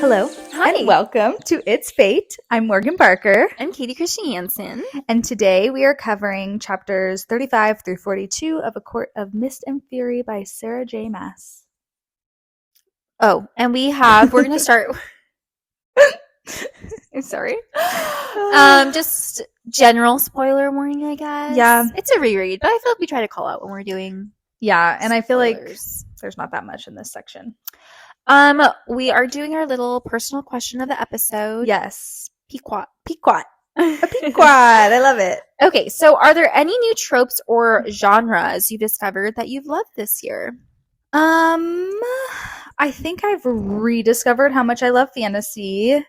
Hello. Hi. And welcome to It's Fate. I'm Morgan Barker. I'm Katie Christiansen. And today we are covering chapters 35 through 42 of A Court of Mist and Fury by Sarah J. Maas. Oh, and we're going to start. I'm sorry. Just general spoiler warning, I guess. Yeah. It's a reread, but I feel like we try to call out when we're doing. Yeah, and I feel like spoilers. there's not that much in this section. We are doing our little personal question of the episode. Yes. Pequot. A pequod. I love it. Okay, so are there any new tropes or genres you discovered that you've loved this year? I think I've rediscovered how much I love fantasy,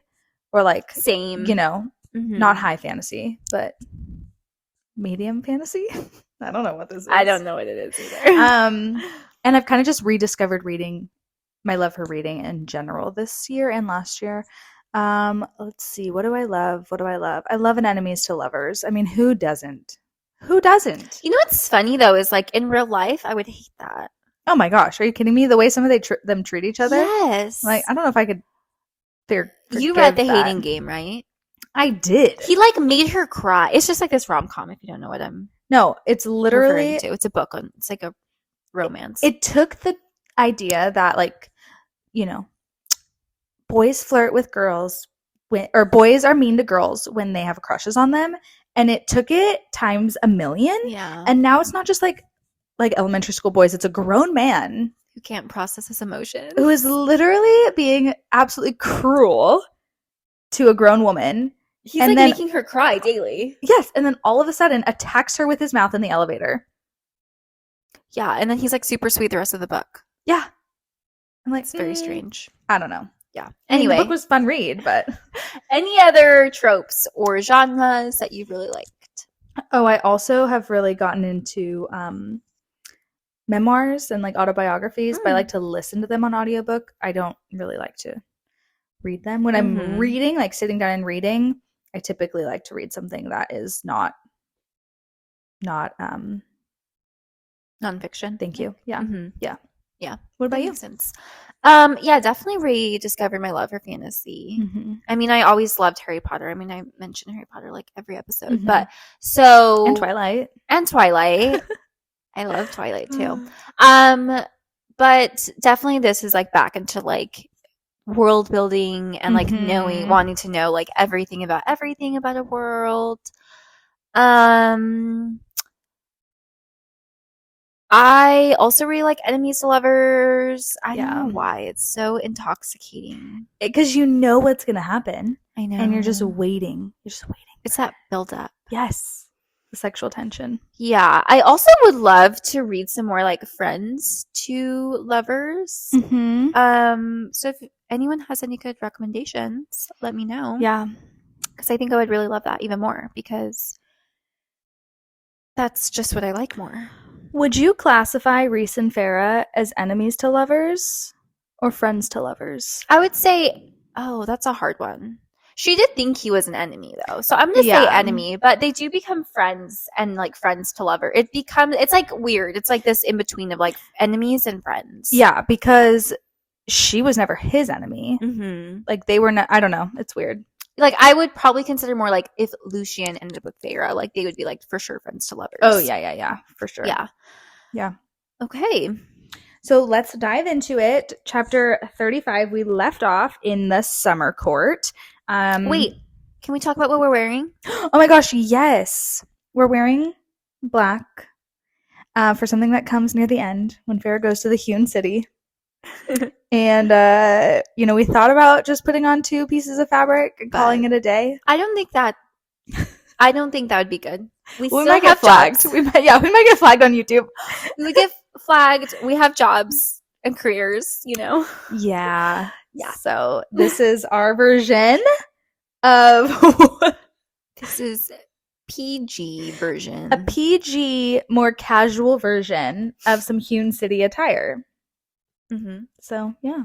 or like, Same. Not high fantasy, but medium fantasy. I don't know what this is. I don't know what it is either. And I've kind of just rediscovered reading, my love for reading in general this year and last year. Let's see. What do I love? I love an enemies to lovers. I mean, who doesn't? You know what's funny though is like in real life, I would hate that. Oh my gosh, are you kidding me? The way some of them treat each other. Yes. Like, I don't know if I could. You read The Hating Game, right? I did. He like made her cry. It's just like this rom-com. If you don't know what I'm No, it's literally referring to. It's a book on. It's like a romance. It took the idea that boys flirt with girls or boys are mean to girls when they have crushes on them, and it took it times a million. Yeah. And now it's not just like elementary school boys, it's a grown man who can't process his emotions, who is literally being absolutely cruel to a grown woman. He's and like making her cry daily. Yes, and then all of a sudden attacks her with his mouth in the elevator. Yeah, and then he's like super sweet the rest of the book. Yeah. I'm like, it's very strange. I don't know. Yeah. Anyway, the book was a fun read, but any other tropes or genres that you really liked? Oh, I also have really gotten into memoirs and like autobiographies, but I like to listen to them on audiobook. I don't really like to read them. When I'm reading, like sitting down and reading, I typically like to read something that is not nonfiction. Thank you. Yeah. Mm-hmm. Yeah. What about you? Sense. Yeah, definitely rediscovered my love for fantasy. Mm-hmm. I mean, I always loved Harry Potter. I mean, I mention Harry Potter like every episode, but so and Twilight. I love Twilight too. But definitely this is like back into like world building and like wanting to know like everything about a world. I also really like enemies to lovers. I don't know why. It's so intoxicating. Because you know what's going to happen. I know. And you're just waiting. It's that build up. Yes. The sexual tension. Yeah. I also would love to read some more like friends to lovers. Mm-hmm. So if anyone has any good recommendations, let me know. Yeah. Because I think I would really love that even more because that's just what I like more. Would you classify Reese and Farah as enemies to lovers or friends to lovers? I would say, that's a hard one. She did think he was an enemy though. So I'm going to say enemy, but they do become friends and like friends to lover. It's like weird. It's like this in between of like enemies and friends. Yeah, because she was never his enemy. Mm-hmm. Like they were not, I don't know. It's weird. Like I would probably consider more like if Lucien ended up with Farah, like they would be like for sure friends to lovers. Oh yeah, for sure. Yeah. Okay. So let's dive into it. Chapter 35. We left off in the summer court. Wait, can we talk about what we're wearing? Oh my gosh, yes. We're wearing black for something that comes near the end when Farah goes to the Hewn City. And we thought about just putting on 2 pieces of fabric and calling it a day. I don't think that would be good. We might get flagged. We might get flagged on YouTube. We get flagged. We have jobs and careers, Yeah. So this is our version of this is PG version. A PG, more casual version of some Hewn City attire. Mm-hmm. So, yeah.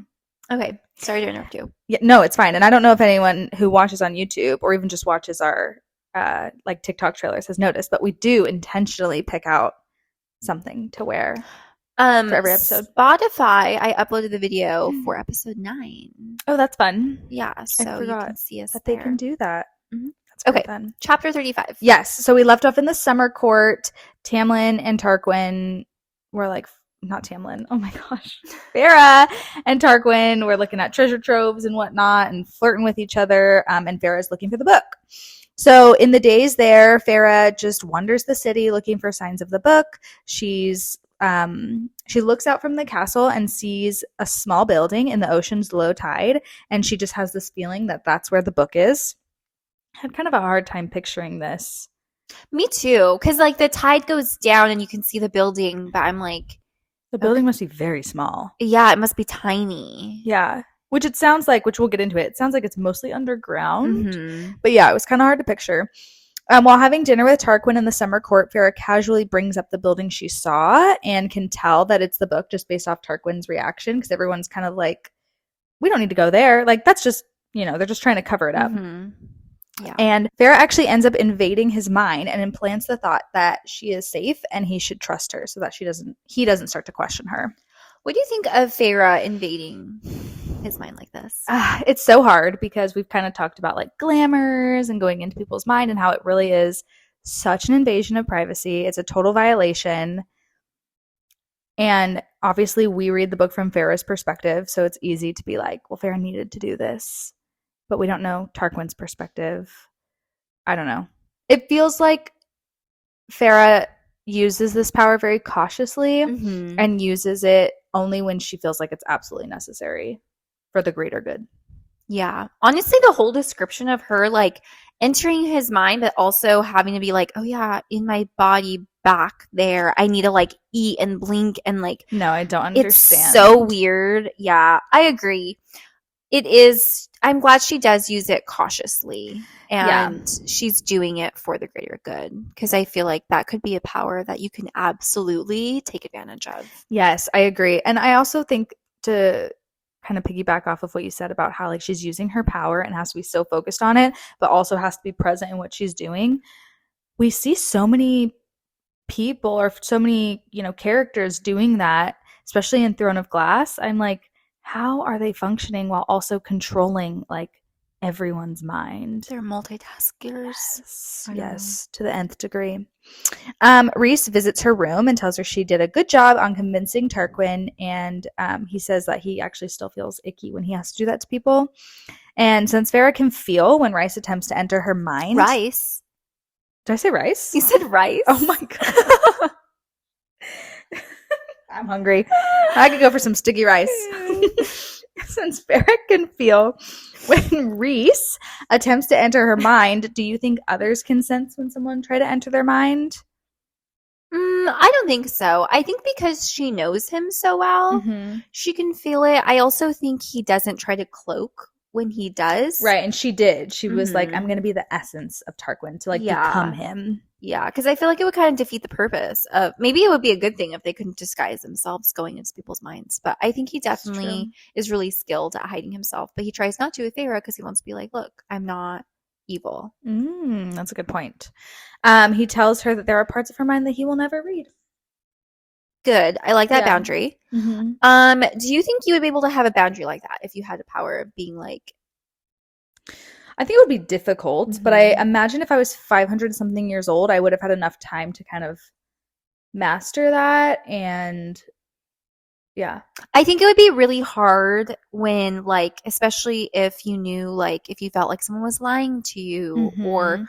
Okay. Sorry to interrupt you. Yeah, no, it's fine. And I don't know if anyone who watches on YouTube or even just watches our TikTok trailers has noticed, but we do intentionally pick out something to wear. for every episode. Spotify, I uploaded the video for episode 9. Oh, that's fun. Yeah, so you can see us that there. They can do that. Mm-hmm. That's okay. Fun. Chapter 35. Yes. So we left off in the summer court. Tamlin and Tarquin were like, not Tamlin. Oh my gosh. Farrah and Tarquin were looking at treasure troves and whatnot and flirting with each other. And Farrah's looking for the book. So in the days there, Farrah just wanders the city looking for signs of the book. She looks out from the castle and sees a small building in the ocean's low tide. And she just has this feeling that that's where the book is. I had kind of a hard time picturing this. Me too, because like the tide goes down and you can see the building, but I'm like, the building must be very small. Yeah, it must be tiny. Yeah, which it sounds like, which we'll get into it. It sounds like it's mostly underground. But yeah, it was kind of hard to picture. While having dinner with Tarquin in the summer court, Farrah casually brings up the building she saw and can tell that it's the book just based off Tarquin's reaction, because everyone's kind of like, we don't need to go there. Like, that's just, they're just trying to cover it up. Yeah. And Farrah actually ends up invading his mind and implants the thought that she is safe and he should trust her so that he doesn't start to question her. What do you think of Farrah invading his mind like this? It's so hard because we've kind of talked about like glamours and going into people's mind and how it really is such an invasion of privacy. It's a total violation. And obviously we read the book from Farrah's perspective, so it's easy to be like, well, Farrah needed to do this. But we don't know Tarquin's perspective. I don't know. It feels like Farrah uses this power very cautiously and uses it only when she feels like it's absolutely necessary for the greater good. Yeah. Honestly, the whole description of her like entering his mind, but also having to be like, oh yeah, in my body back there, I need to like eat and blink and like. No, I don't understand. It's so weird. Yeah, I agree. It is. I'm glad she does use it cautiously and she's doing it for the greater good, because I feel like that could be a power that you can absolutely take advantage of. Yes, I agree. And I also think, to kind of piggyback off of what you said about how like she's using her power and has to be so focused on it, but also has to be present in what she's doing. We see so many people or so many, characters doing that, especially in Throne of Glass. I'm like, how are they functioning while also controlling like everyone's mind? They're multitaskers. Yes, to the nth degree. Rhys visits her room and tells her she did a good job on convincing Tarquin, and he says that he actually still feels icky when he has to do that to people. And since Farrah can feel when Rhys attempts to enter her mind. Rice? Did I say rice? You said rice? Oh my god. I'm hungry. I could go for some sticky rice. Since Farrah can feel when Rhys attempts to enter her mind, do you think others can sense when someone try to enter their mind? I don't think so. I think because she knows him so well, she can feel it. I also think he doesn't try to cloak when he does. Right, and she did. She was like, I'm going to be the essence of Tarquin to like become him. Yeah, because I feel like it would kind of defeat the purpose of, maybe it would be a good thing if they couldn't disguise themselves going into people's minds. But I think he definitely is really skilled at hiding himself. But he tries not to with Farrah because he wants to be like, look, I'm not evil. That's a good point. He tells her that there are parts of her mind that he will never read. Good. I like that boundary. Do you think you would be able to have a boundary like that if you had the power of being like... I think it would be difficult, but I imagine if I was 500 something years old, I would have had enough time to kind of master that. And I think it would be really hard when, like, especially if you knew, like, if you felt like someone was lying to you or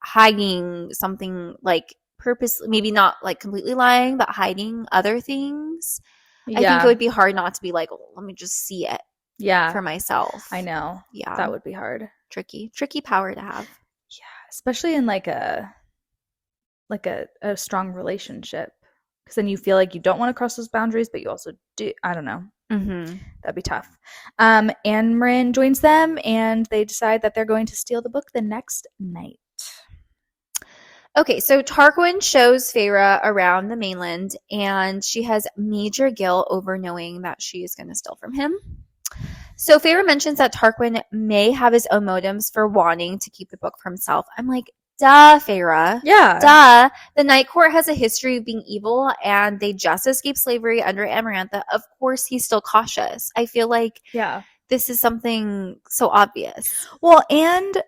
hiding something, like, purposely, maybe not like completely lying, but hiding other things. I think it would be hard not to be like, oh, let me just see it for myself. I know. Yeah, that would be hard. Tricky power to have. Yeah, especially in like a strong relationship, because then you feel like you don't want to cross those boundaries, but you also do. I don't know. That'd be tough. Amren joins them, and they decide that they're going to steal the book the next night. Okay, so Tarquin shows Farrah around the mainland, and she has major guilt over knowing that she is going to steal from him. So Farrah mentions that Tarquin may have his own motives for wanting to keep the book for himself. I'm like, duh, Feyre. Yeah. Duh. The Night Court has a history of being evil, and they just escaped slavery under Amarantha. Of course, he's still cautious. I feel like this is something so obvious. Well, and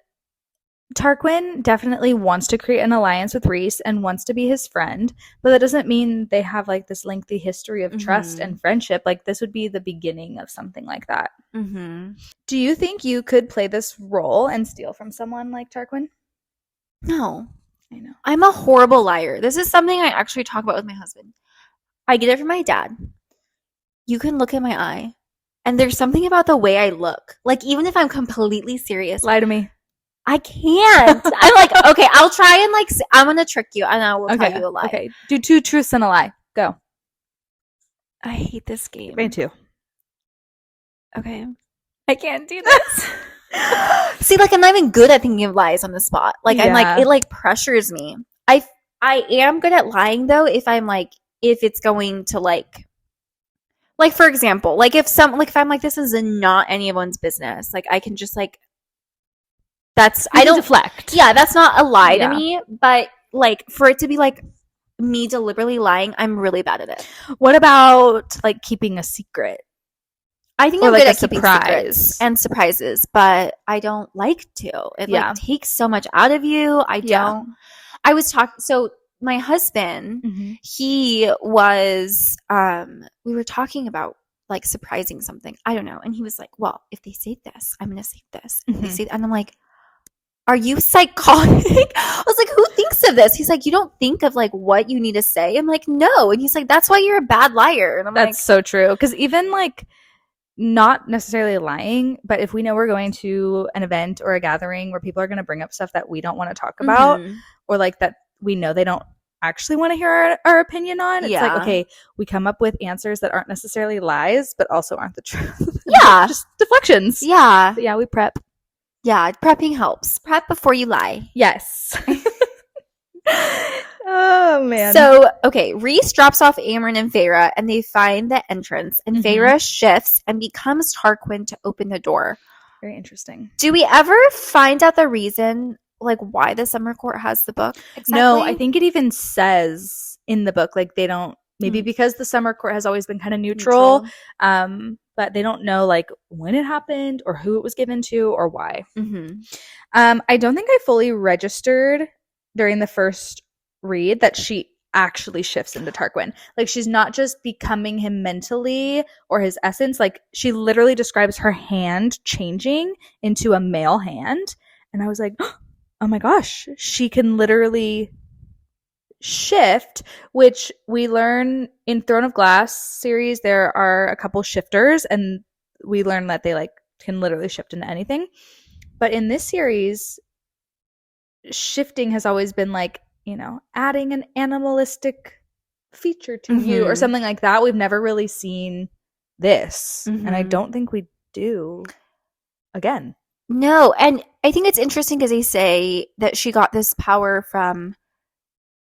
Tarquin definitely wants to create an alliance with Rhys and wants to be his friend, but that doesn't mean they have like this lengthy history of trust and friendship. Like this would be the beginning of something like that. Do you think you could play this role and steal from someone like Tarquin? No. I know. I'm a horrible liar. This is something I actually talk about with my husband. I get it from my dad. You can look at my eye, and there's something about the way I look. Like, even if I'm completely serious. Lie to me. I can't. I'm like, okay, I'll try and like, I'm going to trick you, and I will tell you a lie. Okay, do 2 truths and a lie. Go. I hate this game. Me too. Okay. I can't do this. See, like, I'm not even good at thinking of lies on the spot. Like, I'm like, it like pressures me. I am good at lying though if I'm like, if it's going to like for example, like if I'm like, this is not anyone's business, like I can just like, I don't deflect. Yeah, that's not a lie to me, but like for it to be like me deliberately lying, I'm really bad at it. What about like keeping a secret? I think I'm good at keeping secrets and surprises, but I don't like to. It like takes so much out of you. I was talking, so my husband, he was, we were talking about like surprising something. I don't know. And he was like, well, if they say this, I'm going to say this. If they say, and I'm like, are you psychotic? I was like, who thinks of this? He's like, you don't think of like what you need to say. I'm like, no. And he's like, that's why you're a bad liar. And I'm like, that's so true. Because even like not necessarily lying, but if we know we're going to an event or a gathering where people are going to bring up stuff that we don't want to talk about, or like that we know they don't actually want to hear our opinion on, it's like, okay, we come up with answers that aren't necessarily lies, but also aren't the truth. Yeah. Just deflections. Yeah. But yeah, we prep. Yeah, prepping helps. Prep before you lie. Yes. Oh, man. So, okay, Rhys drops off Amren and Feyre, and they find the entrance, and Feyre shifts and becomes Tarquin to open the door. Very interesting. Do we ever find out the reason, like, why the Summer Court has the book exactly? No, I think it even says in the book, like, they don't, maybe because the Summer Court has always been kind of neutral. But they don't know like when it happened or who it was given to or why. I don't think I fully registered during the first read that she actually shifts into Tarquin. Like she's not just becoming him mentally or his essence. Like she literally describes her hand changing into a male hand. And I was like, oh my gosh, she can literally shift, which we learn in Throne of Glass series. There are a couple shifters, and we learn that they like can literally shift into anything. But in this series, shifting has always been like, you know, adding an animalistic feature to you or something like that. We've never really seen this, and I don't think we do again. No, and I think it's interesting because they say that she got this power from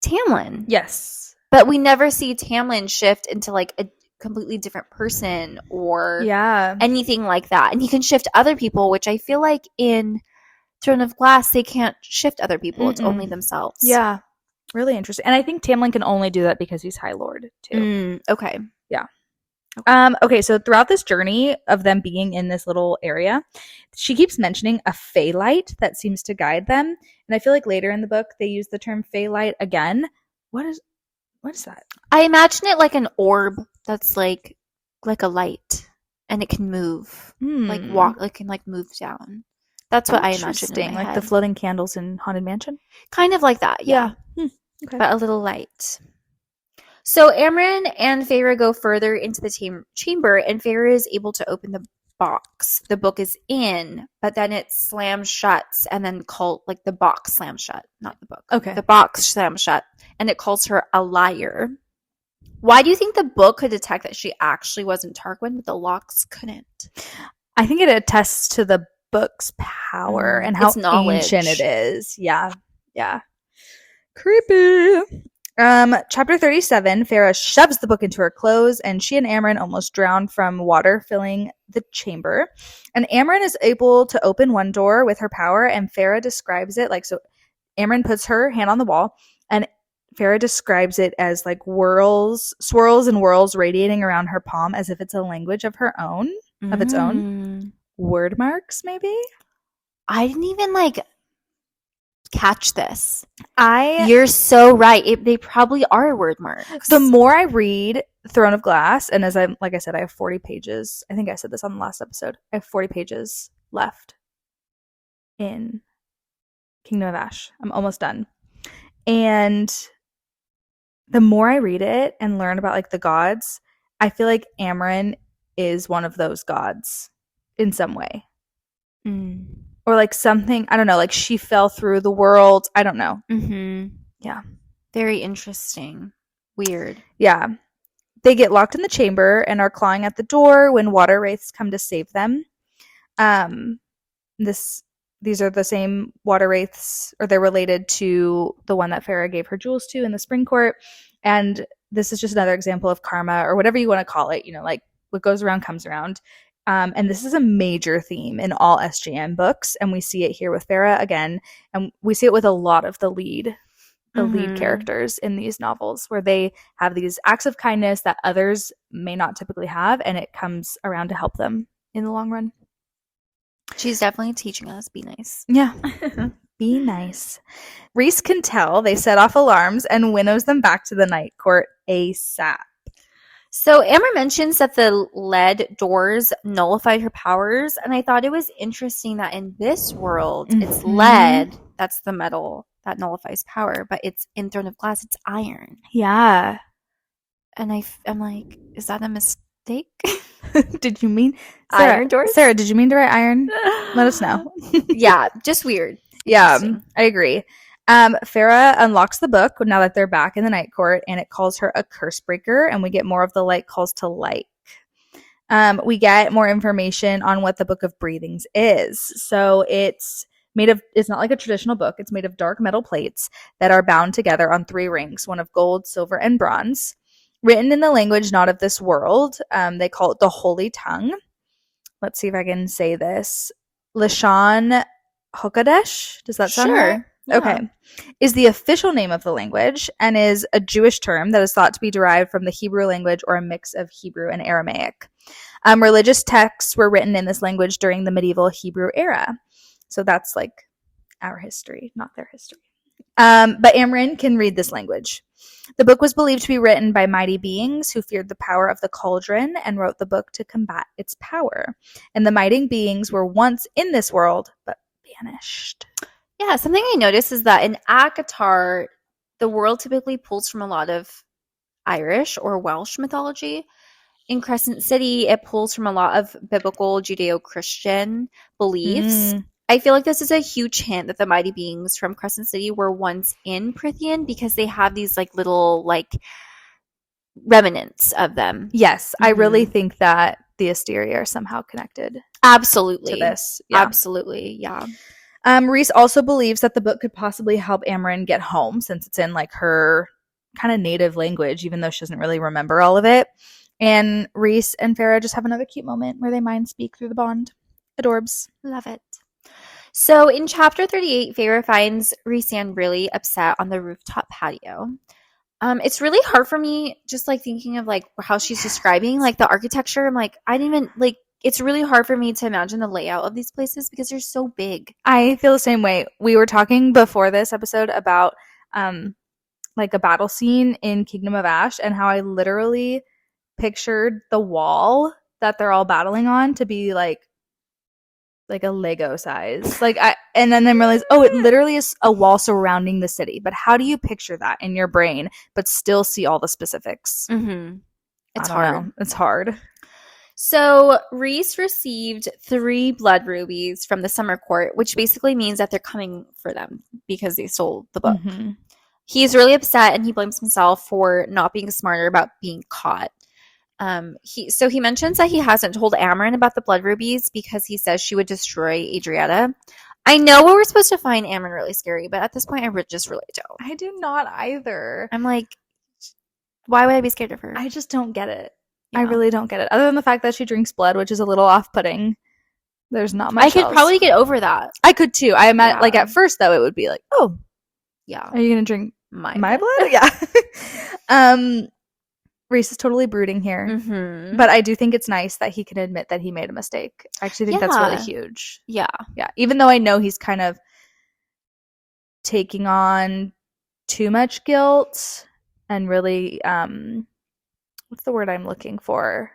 Tamlin. Yes. But we never see Tamlin shift into like a completely different person or anything like that. And he can shift other people, which I feel like in Throne of Glass, they can't shift other people. It's only themselves. Yeah. Really interesting. And I think Tamlin can only do that because he's High Lord too. Okay. Yeah. Okay, so throughout this journey of them being in this little area, she keeps mentioning a Fey light that seems to guide them. And I feel like later in the book they use the term Fey light again. What is that? I imagine it like an orb that's like a light, and it can move, like walk, like can like move down. That's what I imagine in my like head. the floating candles in Haunted Mansion. Kind of like that, yeah. Okay. But a little light. So Amren and Feyre go further into the chamber, and Feyre is able to open the box the book is in, but then it slams shut, and then like the box slams shut, not the book. Okay. The box slams shut, and it calls her a liar. Why do you think the book could detect that she actually wasn't Tarquin, but the locks couldn't? I think it attests to the book's power and how ancient it is. Yeah. Yeah. Creepy. Chapter 37, Feyre shoves the book into her clothes, and she and Amren almost drown from water filling the chamber. And Amren is able to open one door with her power, and Feyre describes it like, so Amren puts her hand on the wall, and Farah describes it as like swirls and whirls radiating around her palm as if it's a language of her own, of its own. Word marks, maybe? I didn't even like catch this. You're so right. They probably are word marks. The more I read Throne of Glass, and like I said, I have 40 pages. I think I said this on the last episode. I have 40 pages left in Kingdom of Ash. I'm almost done. And the more I read it and learn about like the gods, I feel like Amren is one of those gods in some way. Or like something, I don't know, like she fell through the world. I don't know. Yeah. Very interesting. Weird. Yeah. They get locked in the chamber and are clawing at the door when water wraiths come to save them. These are the same water wraiths, or they're related to the one that Farah gave her jewels to in the Spring Court. And this is just another example of karma, or whatever you want to call it, you know, like what goes around comes around. And this is a major theme in all SJM books, and we see it here with Farah again, and we see it with a lot of the lead characters in these novels, where they have these acts of kindness that others may not typically have, and it comes around to help them in the long run. She's definitely teaching us, be nice. Yeah. Be nice. Rhys can tell they set off alarms and winnows them back to the Night Court ASAP. So Amren mentions that the lead doors nullified her powers, and I thought it was interesting that in this world, it's lead, that's the metal that nullifies power, but it's in Throne of Glass, it's iron. Yeah. And I'm like, is that a mistake? Did you mean iron doors? Sarah, did you mean to write iron? Let us know. Yeah, just weird. Yeah, I agree. Farah unlocks the book now that they're back in the Night Court, and it calls her a curse breaker, and we get more of the light calls to light. We get more information on what the Book of Breathings is. So it's not like a traditional book. It's made of dark metal plates that are bound together on 3 rings, one of gold, silver, and bronze. Written in the language not of this world, they call it the Holy Tongue. Let's see if I can say this. Lashon Hokadesh. Does that sound right? Yeah. Okay. Is the official name of the language and is a Jewish term that is thought to be derived from the Hebrew language or a mix of Hebrew and Aramaic. Religious texts were written in this language during the medieval Hebrew era. So that's like our history, not their history. But Amren can read this language. The book was believed to be written by mighty beings who feared the power of the cauldron and wrote the book to combat its power. And the mighty beings were once in this world, but vanished. Yeah, something I noticed is that in ACOTAR, the world typically pulls from a lot of Irish or Welsh mythology. In Crescent City, it pulls from a lot of biblical Judeo-Christian beliefs. I feel like this is a huge hint that the mighty beings from Crescent City were once in Prythian, because they have these like little like remnants of them. Yes, I really think that the Asteria are somehow connected. Absolutely. To this. Yeah. Absolutely, yeah. Rhys also believes that the book could possibly help Amren get home, since it's in like her kind of native language, even though she doesn't really remember all of it. And Rhys and Farah just have another cute moment where they mind speak through the bond. Adorbs. Love it. So in chapter 38, Farah finds Rhys-Ann really upset on the rooftop patio. It's really hard for me just like thinking of like how she's describing like the architecture. I'm like, I didn't even like, it's really hard for me to imagine the layout of these places because they're so big. I feel the same way. We were talking before this episode about like a battle scene in Kingdom of Ash, and how I literally pictured the wall that they're all battling on to be like a Lego size. And then I realized, oh, it literally is a wall surrounding the city. But how do you picture that in your brain but still see all the specifics? It's hard. It's hard. So Rhys received 3 blood rubies from the Summer Court, which basically means that they're coming for them because they stole the book. He's really upset, and he blames himself for not being smarter about being caught. He mentions that he hasn't told Amren about the blood rubies because he says she would destroy Adrietta. I know we're supposed to find Amren really scary, but at this point, I just really don't. I do not either. I'm like, why would I be scared of her? I just don't get it. Yeah. I really don't get it. Other than the fact that she drinks blood, which is a little off-putting. There's not much I could probably get over that. I could too. I imagine, like at first though, it would be like, oh, Yeah. Are you going to drink My my blood? blood? Yeah. Reese is totally brooding here. Mm-hmm. But I do think it's nice that he can admit that he made a mistake. I actually think that's really Yeah. huge. Yeah. Yeah. Even though I know he's kind of taking on too much guilt and really, what's the word I'm looking for?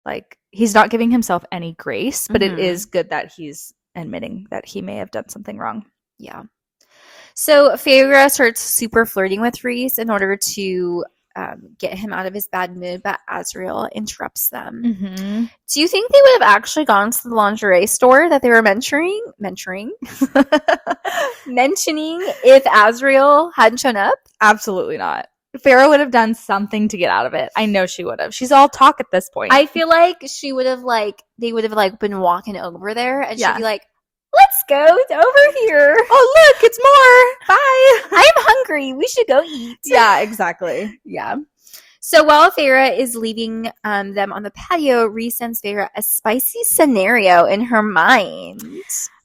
Like, he's not giving himself any grace, but it is good that he's admitting that he may have done something wrong. Yeah. So Feyre starts super flirting with Reese in order to get him out of his bad mood, but Azriel interrupts them. Mm-hmm. Do you think they would have actually gone to the lingerie store that they were mentioning if Azriel hadn't shown up? Absolutely not. Farrah would have done something to get out of it. I know she would have. She's all talk at this point. I feel like she would have they would have been walking over there and Yeah. she'd be like, let's go over here. Oh, look, it's more. Bye. I'm hungry. We should go eat. Yeah, exactly. Yeah. So while Feyre is leaving them on the patio, Reese sends Feyre a spicy scenario in her mind.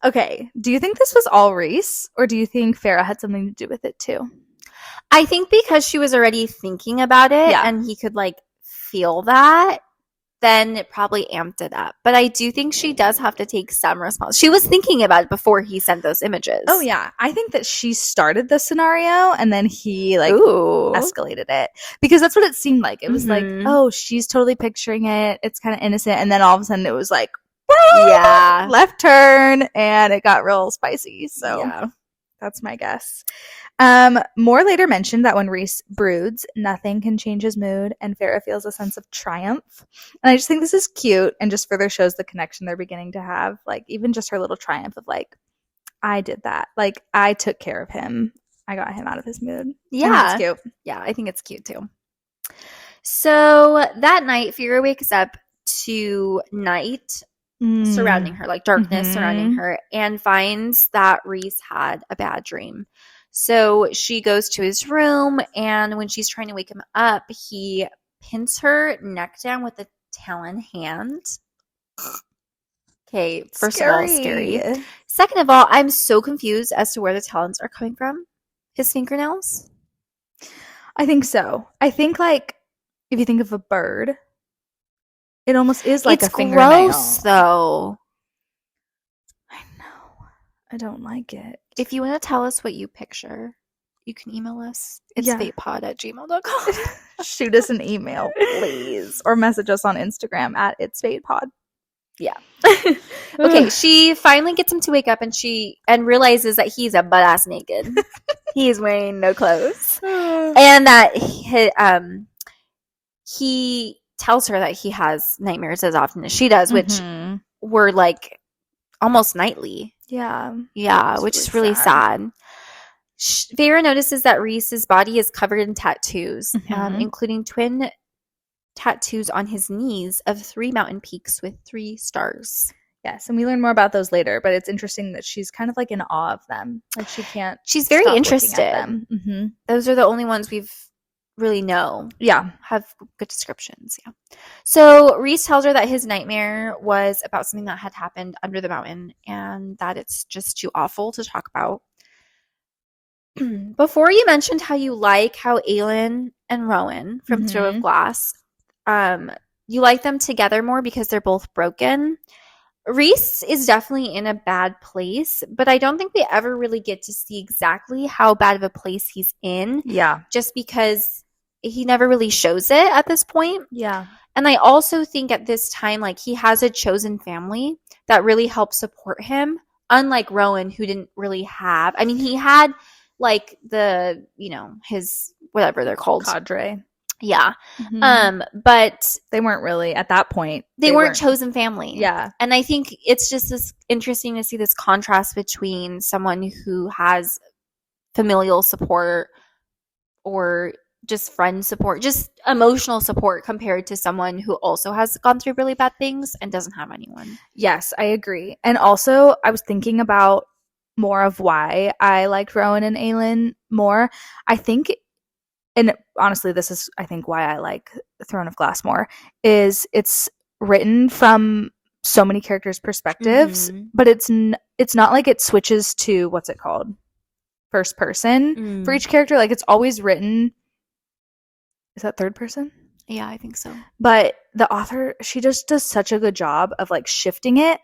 Okay. Do you think this was all Reese, or do you think Farrah had something to do with it too? I think because she was already thinking about it and he could feel that, then it probably amped it up. But I do think she does have to take some responsibility. She was thinking about it before he sent those images. Oh, yeah. I think that she started the scenario and then he escalated it. Because that's what it seemed like. It was like, oh, she's totally picturing it. It's kind of innocent. And then all of a sudden it was like, yeah, left turn, and it got real spicy. So yeah. That's my guess. Moore later mentioned that when Reese broods, nothing can change his mood, and Farrah feels a sense of triumph. And I just think this is cute and just further shows the connection they're beginning to have. Even just her little triumph of I did that. I took care of him. I got him out of his mood. Yeah. It's cute. Yeah, I think it's cute too. So that night, Farrah wakes up to night surrounding her, darkness surrounding her, and finds that Reese had a bad dream. So she goes to his room, and when she's trying to wake him up, he pins her neck down with a talon hand. Okay, first of all, scary. Second of all, I'm so confused as to where the talons are coming from. His fingernails? I think so. I think if you think of a bird, it almost is like a fingernail. It's gross, though. I know. I don't like it. If you want to tell us what you picture, you can email us. It's fatepod@gmail.com. Shoot us an email, please. Or message us on Instagram @itsfatepod. Yeah. Okay, she finally gets him to wake up and realizes that he's a butt-ass naked. He is wearing no clothes. And that he tells her that he has nightmares as often as she does, which were almost nightly. Yeah. Yeah, which is really sad. Feyre notices that Reese's body is covered in tattoos, including twin tattoos on his knees of 3 mountain peaks with 3 stars. Yes, and we learn more about those later, but it's interesting that she's kind of in awe of them. She's very interested. Those are the only ones we've really know. Yeah. Have good descriptions. Yeah. So Reese tells her that his nightmare was about something that had happened under the mountain and that it's just too awful to talk about. Before you mentioned how you like how Aelin and Rowan from Throne of Glass, you like them together more because they're both broken. Reese is definitely in a bad place, but I don't think we ever really get to see exactly how bad of a place he's in. Yeah. Just because he never really shows it at this point. Yeah. And I also think at this time, he has a chosen family that really helps support him, unlike Rowan, who didn't really have. I mean, he had his whatever they're called. Cadre. Yeah. But they weren't really at that point. They weren't chosen family. Yeah. And I think it's just this interesting to see this contrast between someone who has familial support or just friend support, just emotional support compared to someone who also has gone through really bad things and doesn't have anyone. Yes, I agree. And also I was thinking about more of why I liked Rowan and Aelin more. I think, and honestly, this is, I think, why I like Throne of Glass more, is it's written from so many characters' perspectives, but it's not like it switches to, what's it called? first person for each character. Like, it's always written. Is that third person? Yeah, I think so. But the author, she just does such a good job of like shifting it.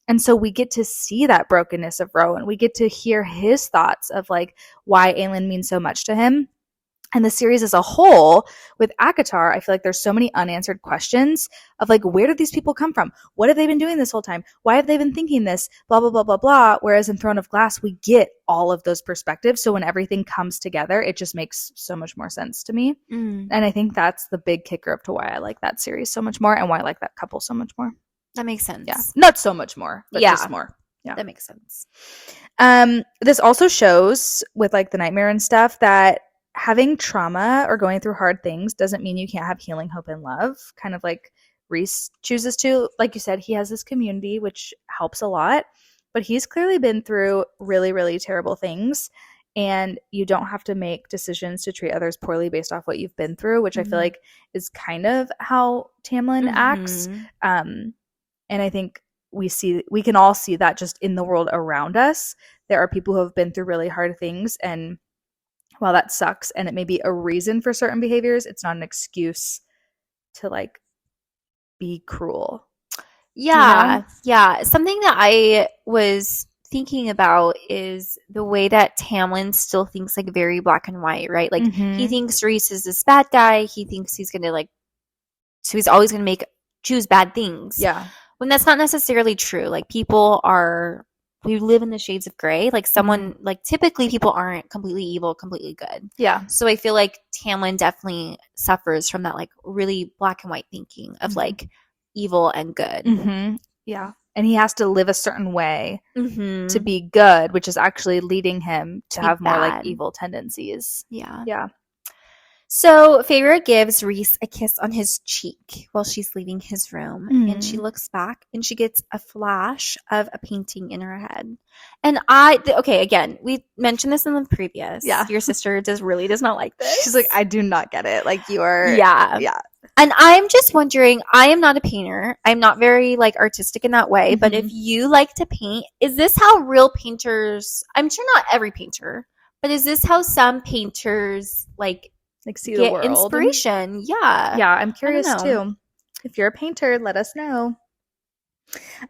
And so we get to see that brokenness of Rowan. We get to hear his thoughts of like why Aelin means so much to him. And the series as a whole, with ACOTAR, I feel like there's so many unanswered questions of like, where did these people come from? What have they been doing this whole time? Why have they been thinking this? Blah, blah, blah, blah, blah. Whereas in Throne of Glass, we get all of those perspectives. So when everything comes together, it just makes so much more sense to me. And I think that's the big kicker up to why I like that series so much more and why I like that couple so much more. That makes sense. Yeah. Not so much more, but just more. Yeah. That makes sense. This also shows with like the nightmare and stuff that having trauma or going through hard things doesn't mean you can't have healing, hope, and love. Kind of like Rhys chooses to. Like you said, he has this community, which helps a lot. But he's clearly been through really, really terrible things. And you don't have to make decisions to treat others poorly based off what you've been through, which I feel like is kind of how Tamlin acts. And I think we can all see that just in the world around us. There are people who have been through really hard things, and while that sucks and it may be a reason for certain behaviors, it's not an excuse to like be cruel. Yeah. You know? Yeah. Something that I was thinking about is the way that Tamlin still thinks like very black and white, right? Like he thinks Rhys is this bad guy. He thinks he's going to like, so he's always going to choose bad things. Yeah. When that's not necessarily true. Like we live in the shades of gray. Like someone, like typically people aren't completely evil, completely good. Yeah. So I feel like Tamlin definitely suffers from that like really black and white thinking of like evil and good. Yeah. And he has to live a certain way to be good, which is actually leading him to have more like evil tendencies. Yeah. Yeah. So Feyre gives Rhys a kiss on his cheek while she's leaving his room. And she looks back and she gets a flash of a painting in her head. And okay, again, we mentioned this in the previous. Yeah. Your sister really does not like this. She's like, I do not get it. Like you are. Yeah. Yeah. And I'm just wondering, I am not a painter. I'm not very like artistic in that way. But if you like to paint, is this how real painters, I'm sure not every painter, but is this how some painters like see the world, inspiration? Yeah, I'm curious too. If you're a painter, let us know.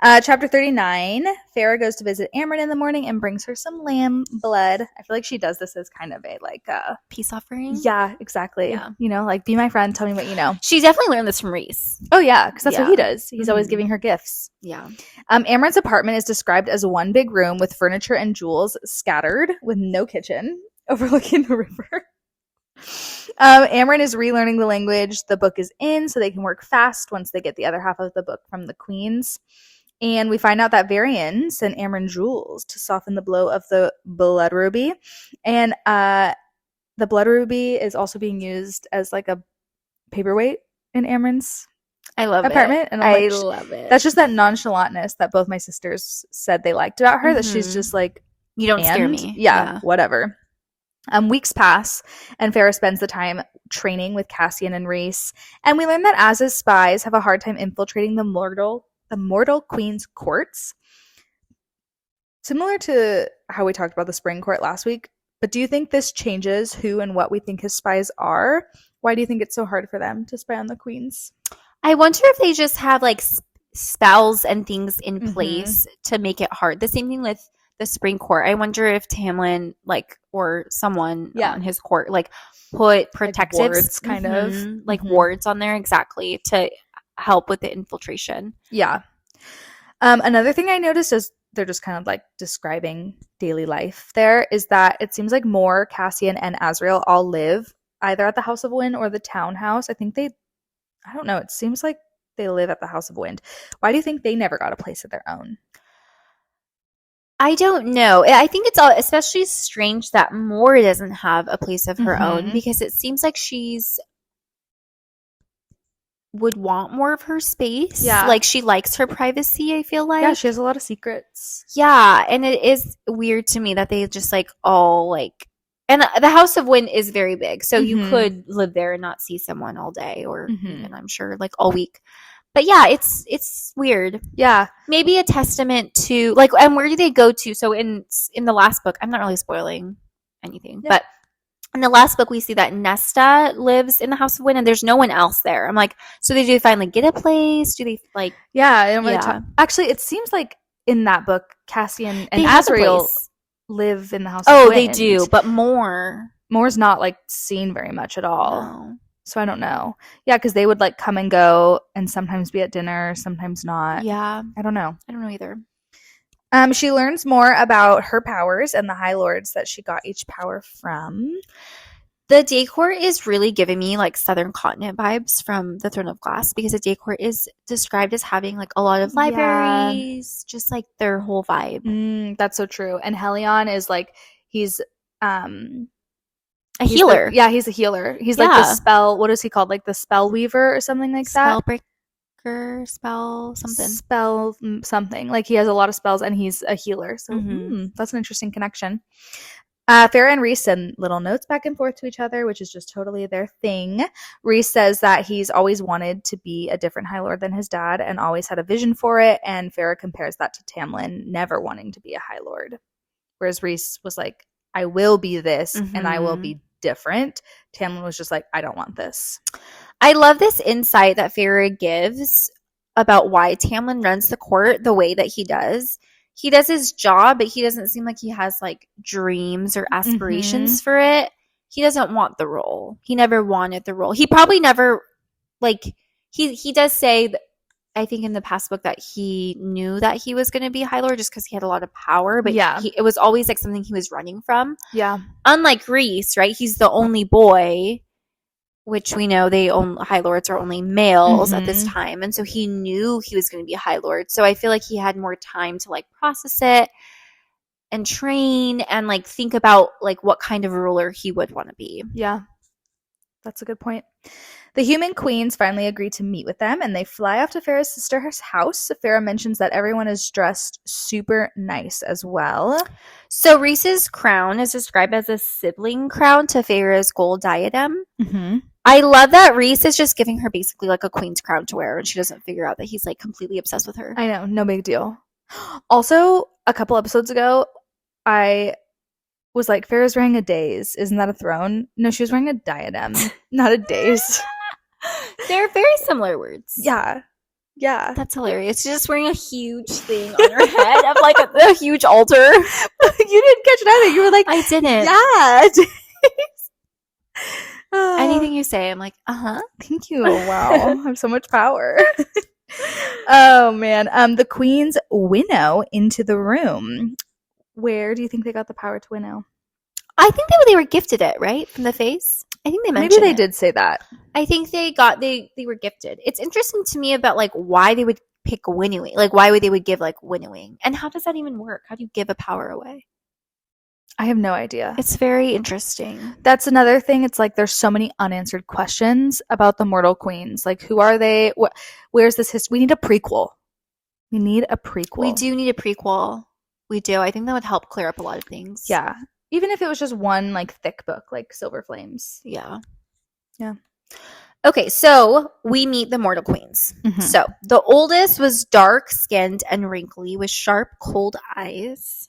Chapter 39, Feyre goes to visit Amren in the morning and brings her some lamb blood. I feel like she does this as kind of a like peace offering. Yeah, exactly. Yeah. You know, like be my friend, tell me what you know. She definitely learned this from Rhys. Oh yeah, because that's what he does. He's always giving her gifts. Yeah. Amren's apartment is described as one big room with furniture and jewels scattered with no kitchen overlooking the river. Amren is relearning the language the book is in so they can work fast once they get the other half of the book from the queens. And we find out that Varian sent Amren jewels to soften the blow of the blood ruby. And the blood ruby is also being used as like a paperweight in Amren's apartment. And I love it. That's just that nonchalantness that both my sisters said they liked about her, that she's just like, you don't scare me. Yeah, whatever. Weeks pass, and Feyre spends the time training with Cassian and Rhys, and we learn that Az's spies have a hard time infiltrating the mortal queen's courts. Similar to how we talked about the spring court last week, but do you think this changes who and what we think his spies are? Why do you think it's so hard for them to spy on the queens? I wonder if they just have like spells and things in place to make it hard. The same thing with the spring court. I wonder if Tamlin or someone on his court put protective wards, kind of wards on there, exactly, to help with the infiltration. Yeah. Another thing I noticed is they're just kind of like describing daily life there is that it seems like Mor, Cassian, and Azriel all live either at the House of Wind or the townhouse. I don't know. It seems like they live at the House of Wind. Why do you think they never got a place of their own? I don't know. I think it's all especially strange that Mor doesn't have a place of her own, because it seems like she's would want more of her space. Yeah. Like she likes her privacy, I feel like. Yeah, she has a lot of secrets. Yeah, and it is weird to me that they just all and the House of Wind is very big, so you could live there and not see someone all day or even, I'm sure, all week. But yeah, it's weird. Yeah. Maybe a testament to and where do they go to? So in the last book, I'm not really spoiling anything. Yeah. But in the last book, we see that Nesta lives in the House of Wind, and there's no one else there. I'm like, so do they finally get a place? Do they like? Yeah, I don't really Yeah. actually, it seems like in that book, Cassian and They have a Azrael place. live in the House of Oh, Wind. they do, but Moore's not like seen very much at all. No. So I don't know. Yeah, because they would like come and go and sometimes be at dinner, sometimes not. Yeah. I don't know. I don't know either. She learns more about her powers and the High Lords that she got each power from. The decor is really giving me like Southern Continent vibes from the Throne of Glass, because the decor is described as having like a lot of libraries, just like their whole vibe. That's so true. And Helion is like, he's a healer. He's a healer. He's like the spell, what is he called? Like the spell weaver or something like that? Spell something. Spell something. Like he has a lot of spells and he's a healer. So that's an interesting connection. Farrah and Rhys send little notes back and forth to each other, which is just totally their thing. Rhys says that he's always wanted to be a different High Lord than his dad and always had a vision for it. And Farrah compares that to Tamlin never wanting to be a High Lord. Whereas Rhys was like, I will be this and I will be different. Tamlin was just like, I don't want this. I love this insight that Farrah gives about why Tamlin runs the court the way that he does. He does his job, but he doesn't seem like he has like dreams or aspirations for it. He doesn't want the role. He never wanted the role. He probably never, like, he does say, I think in the past book, that he knew that he was going to be High Lord just because he had a lot of power, but it was always like something he was running from. Yeah. Unlike Rhys, right? He's the only boy, which we know High Lords are only males at this time. And so he knew he was going to be a High Lord. So I feel like he had more time to like process it and train and like think about like what kind of ruler he would want to be. Yeah. That's a good point. The human queens finally agree to meet with them, and they fly off to Farrah's sister's house. Farrah mentions that everyone is dressed super nice as well. So Rhys's crown is described as a sibling crown to Farrah's gold diadem. I love that Rhys is just giving her basically like a queen's crown to wear, and she doesn't figure out that he's like completely obsessed with her. I know, no big deal. Also, a couple episodes ago, I was like, Farrah's wearing a daze. Isn't that a throne? No, she was wearing a diadem, not a daze. They're very similar words. Yeah. Yeah. That's hilarious. She's just wearing a huge thing on her head of like a huge altar. You didn't catch it either. You were like, I didn't. Yeah. Anything you say, I'm like, Thank you. Wow. I have so much power. Oh, man. The queens winnow into the room. Where do you think they got the power to winnow? I think they were gifted it, right? From the face. I think they mentioned Maybe they did say that. I think they were gifted. It's interesting to me about like why they would pick winnowing. Like why they would give like winnowing. And how does that even work? How do you give a power away? I have no idea. It's very interesting. That's another thing. It's like there's so many unanswered questions about the mortal queens. Like who are they? Where's this history? We need a prequel. We need a prequel. We do need a prequel. We do. I think that would help clear up a lot of things. Yeah. Even if it was just one like thick book, like Silver Flames. Yeah. Yeah. Okay, so we meet the mortal queens. So the oldest was dark-skinned and wrinkly with sharp, cold eyes.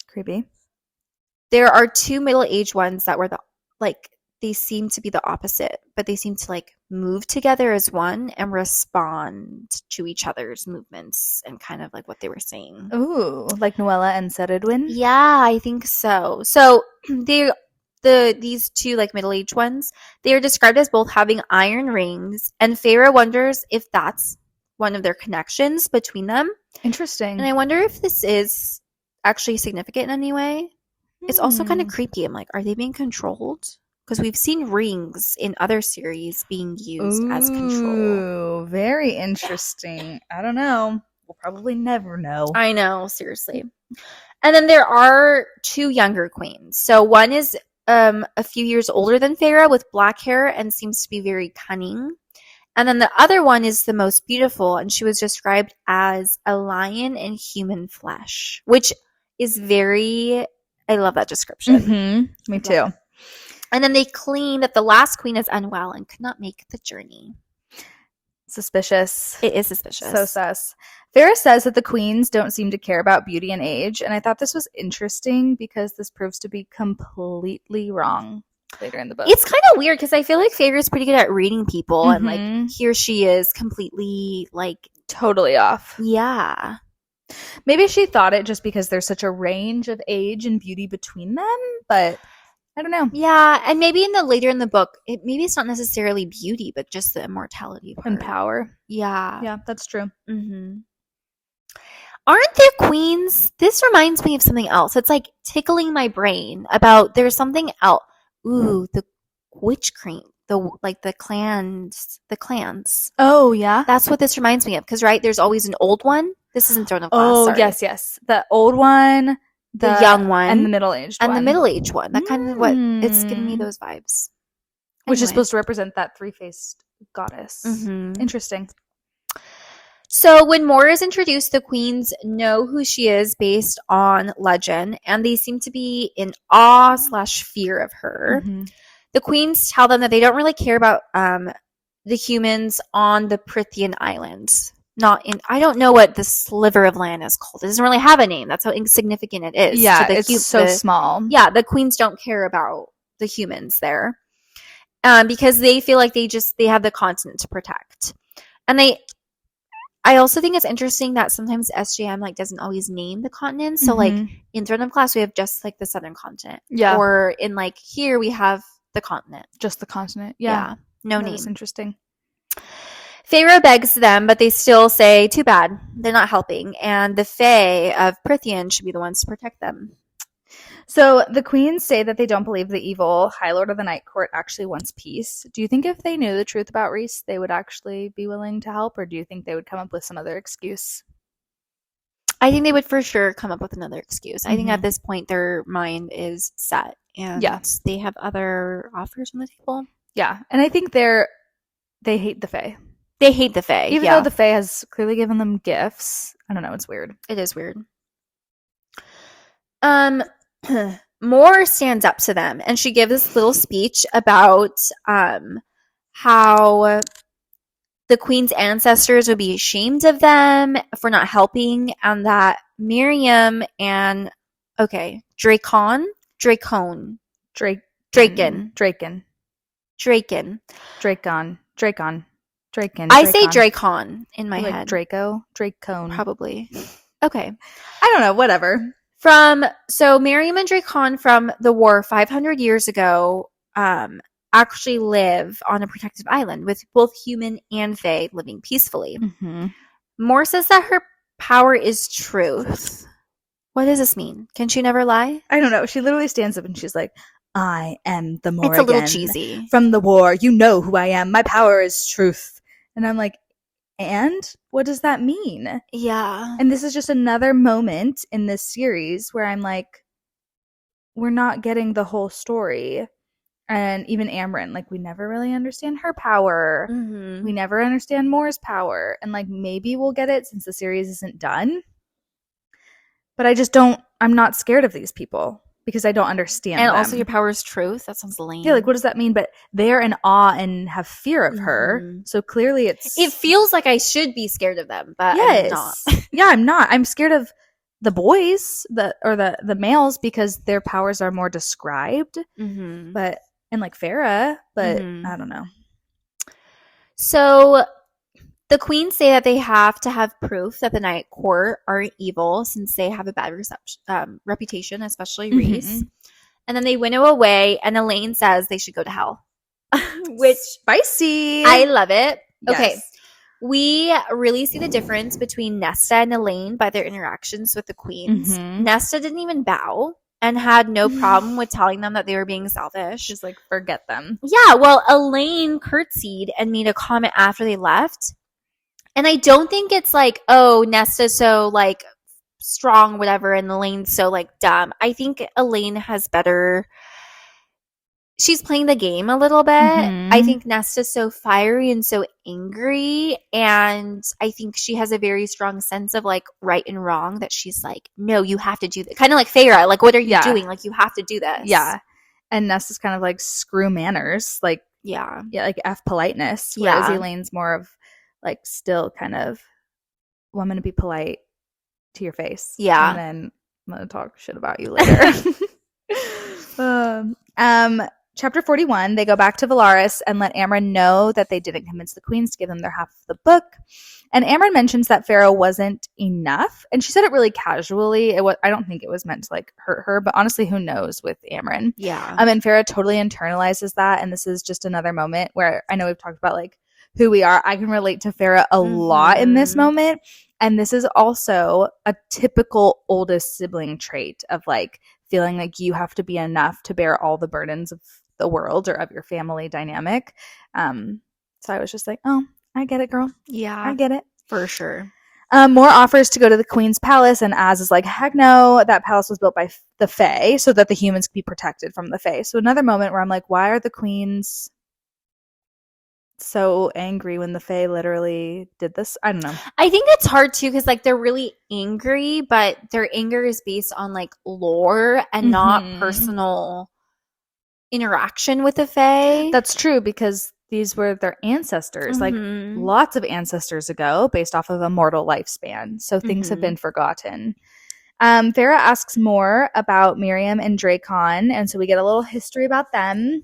Creepy. There are two middle-aged ones that were they seem to be the opposite, but they seem to like move together as one and respond to each other's movements and kind of like what they were saying. Ooh, like Noella and Ceridwen? Yeah, I think so. So these two like middle-aged ones, they are described as both having iron rings, and Farrah wonders if that's one of their connections between them. Interesting. And I wonder if this is actually significant in any way. It's also kind of creepy. I'm like, are they being controlled? Because we've seen rings in other series being used as control. Ooh, very interesting. I don't know. We'll probably never know. I know, seriously. And then there are two younger queens. So one is a few years older than Farrah with black hair and seems to be very cunning. And then the other one is the most beautiful, and she was described as a lion in human flesh, which is I love that description. Me too. And then they claim that the last queen is unwell and could not make the journey. Suspicious. It is suspicious. So sus. Farrah says that the queens don't seem to care about beauty and age, and I thought this was interesting because this proves to be completely wrong later in the book. It's kind of weird because I feel like Farrah's pretty good at reading people, and like here she is completely like totally off. Yeah. Maybe she thought it just because there's such a range of age and beauty between them, but I don't know. Yeah, and maybe later in the book, maybe it's not necessarily beauty, but just the immortality part. And power. Yeah. Yeah, that's true. Mm-hmm. Aren't there queens? This reminds me of something else. It's like tickling my brain about there's something else. Ooh, the witch queen. The clans. Oh, yeah? That's what this reminds me of. Because, right, there's always an old one. This isn't Throne of Glass, Oh, sorry. yes. The old one. The young one. And the middle-aged one. And the middle-aged one. That kind of what, it's giving me those vibes. Which is supposed to represent that three-faced goddess. Mm-hmm. Interesting. So when Mor is introduced, the queens know who she is based on legend, and they seem to be in awe/fear of her. Mm-hmm. The queens tell them that they don't really care about the humans on the Prithian Islands. I don't know what the sliver of land is called. It doesn't really have a name. That's how insignificant it is. Yeah, it's so small. Yeah, the queens don't care about the humans there because they feel like they have the continent to protect. And I also think it's interesting that sometimes SJM like doesn't always name the continent. So like in Throne of Glass, we have just like the southern continent. Yeah. Or in like here we have the continent. Just the continent. Yeah. No name. That's interesting. Feyre begs them, but they still say, too bad. They're not helping. And the Fae of Prithian should be the ones to protect them. So the queens say that they don't believe the evil High Lord of the Night Court actually wants peace. Do you think if they knew the truth about Rhys, they would actually be willing to help? Or do you think they would come up with some other excuse? I think they would for sure come up with another excuse. I think at this point their mind is set. And they have other offers on the table. Yeah. And I think they hate the Fae. They hate the Fae, even though the Fae has clearly given them gifts. I don't know. It's weird. It is weird. Mor stands up to them, and she gives this little speech about how the queen's ancestors would be ashamed of them for not helping, and that Miriam and Dracon. I say Dracon in my head. Dracone. Probably. Okay. I don't know. Whatever. So Miriam and Dracon from the war 500 years ago actually live on a protected island with both human and Fae living peacefully. Mm-hmm. Mor says that her power is truth. What does this mean? Can she never lie? I don't know. She literally stands up and she's like, I am the Morrigan. It's a little cheesy. From the war, you know who I am. My power is truth. And I'm like, and what does that mean? Yeah. And this is just another moment in this series where I'm like, we're not getting the whole story. And even Amren, like, we never really understand her power. Mm-hmm. We never understand Mor's power. And like, maybe we'll get it since the series isn't done. But I'm not scared of these people. Because I don't understand them. Also, your power is truth? That sounds lame. Yeah, like, what does that mean? But they're in awe and have fear of her. So clearly it feels like I should be scared of them, but I'm not. Yeah, I'm not. I'm scared of the boys, the males, because their powers are more described. Mm-hmm. But, and like Farrah, but I don't know. So the queens say that they have to have proof that the Night Court are evil since they have a bad reputation, especially Rhys. And then they winnow away, and Elaine says they should go to hell. Which, spicy. I love it. Yes. Okay. We really see the difference between Nesta and Elaine by their interactions with the queens. Nesta didn't even bow and had no problem with telling them that they were being selfish. Just like, forget them. Yeah, well, Elaine curtsied and made a comment after they left. And I don't think it's like, oh, Nesta's so, like, strong, whatever, and Elaine's so, like, dumb. I think Elaine has better... She's playing the game a little bit. I think Nesta's so fiery and so angry, and I think she has a very strong sense of, like, right and wrong, that she's like, no, you have to do this. Kind of like Feyre. Like, what are you doing? Like, you have to do this. Yeah. And Nesta's kind of like, screw manners. Like, like, F politeness. Whereas Elaine's more of... like still kind of, well, I'm going to be polite to your face. Yeah. And then I'm going to talk shit about you later. Chapter 41, they go back to Valaris and let Amren know that they didn't convince the queens to give them their half of the book. And Amren mentions that Pharaoh wasn't enough. And she said it really casually. I don't think it was meant to like hurt her, but honestly, who knows with Amren? Yeah. And Pharaoh totally internalizes that. And this is just another moment where I know we've talked about like who we are. I can relate to Pharaoh a lot in this moment. And this is also a typical oldest sibling trait of like feeling like you have to be enough to bear all the burdens of the world or of your family dynamic. So I was just like, oh, I get it, girl. Yeah. I get it. For sure. More offers to go to the queen's palace, and Az is like, heck no, that palace was built by the Fae so that the humans could be protected from the Fae. So another moment where I'm like, why are the queens so angry when the Fae literally did this? I don't know. I think it's hard too because like they're really angry, but their anger is based on like lore and not personal interaction with the Fae. That's true because these were their ancestors, like lots of ancestors ago, based off of a mortal lifespan. So things have been forgotten. Farah asks more about Miriam and Dracon, and so we get a little history about them.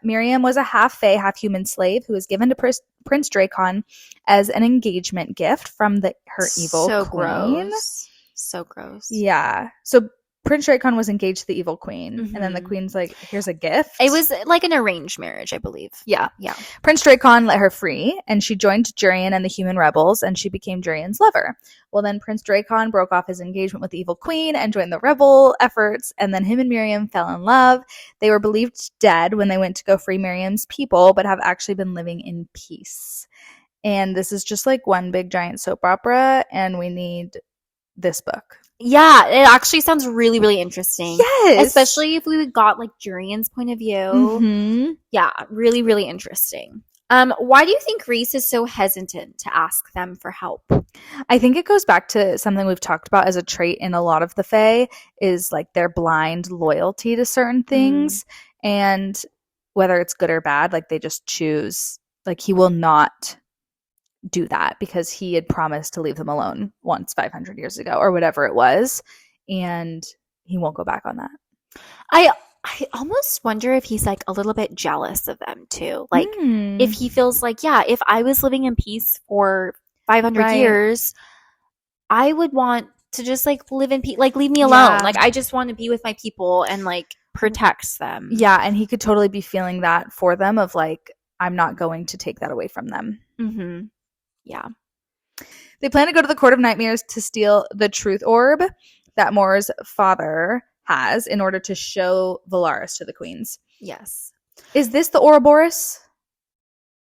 Miriam was a half Fae, half human slave who was given to Prince Dracon as an engagement gift from her evil queen. Gross. So gross. Yeah. So Prince Dracon was engaged to the evil queen, and then the queen's like, here's a gift. It was like an arranged marriage, I believe. Yeah. Prince Dracon let her free, and she joined Jurian and the human rebels, and she became Jurian's lover. Well, then Prince Dracon broke off his engagement with the evil queen and joined the rebel efforts, and then him and Miriam fell in love. They were believed dead when they went to go free Miriam's people, but have actually been living in peace. And this is just like one big giant soap opera, and we need this book. Yeah, it actually sounds really, really interesting. Yes. Especially if we got like Jurian's point of view. Yeah, really, really interesting. Why do you think Rhys is so hesitant to ask them for help? I think it goes back to something we've talked about as a trait in a lot of the Fae is like their blind loyalty to certain things. And whether it's good or bad, like they just choose, like he will not do that because he had promised to leave them alone once 500 years ago or whatever it was, and he won't go back on that. I almost wonder if he's like a little bit jealous of them too, like if he feels like, yeah, if I was living in peace for 500 years, I would want to just like live in peace, like leave me alone. Like I just want to be with my people and like protect them. Yeah, and he could totally be feeling that for them of like, I'm not going to take that away from them. Yeah. They plan to go to the Court of Nightmares to steal the Truth Orb that Mor's father has in order to show Valaris to the queens. Yes. Is this the Ouroboros?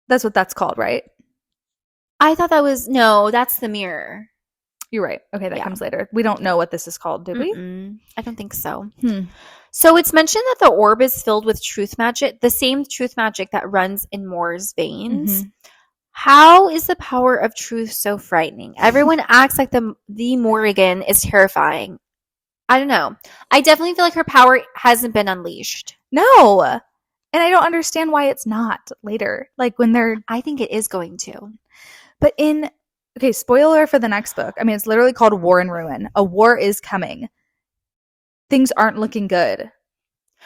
That's what that's called, right? I thought that was, no, that's the mirror. You're right. Okay, that comes later. We don't know what this is called, did we? I don't think so. So it's mentioned that the orb is filled with truth magic, the same truth magic that runs in Mor's veins. How is the power of truth so frightening? Everyone acts like the Morrigan is terrifying. I don't know. I definitely feel like her power hasn't been unleashed. No. And I don't understand why it's not later. Like when they're... I think it is going to. But okay, spoiler for the next book. I mean, it's literally called War and Ruin. A war is coming. Things aren't looking good.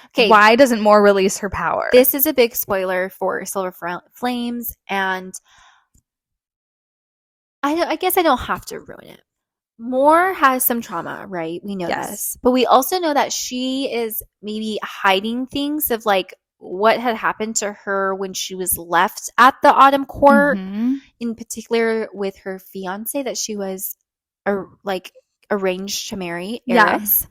Okay. Why doesn't Mor release her power? This is a big spoiler for Silver Flames, and I guess I don't have to ruin it. Mor has some trauma, right? We know this. But we also know that she is maybe hiding things of like what had happened to her when she was left at the Autumn Court, in particular with her fiance that she was arranged to marry, Eris.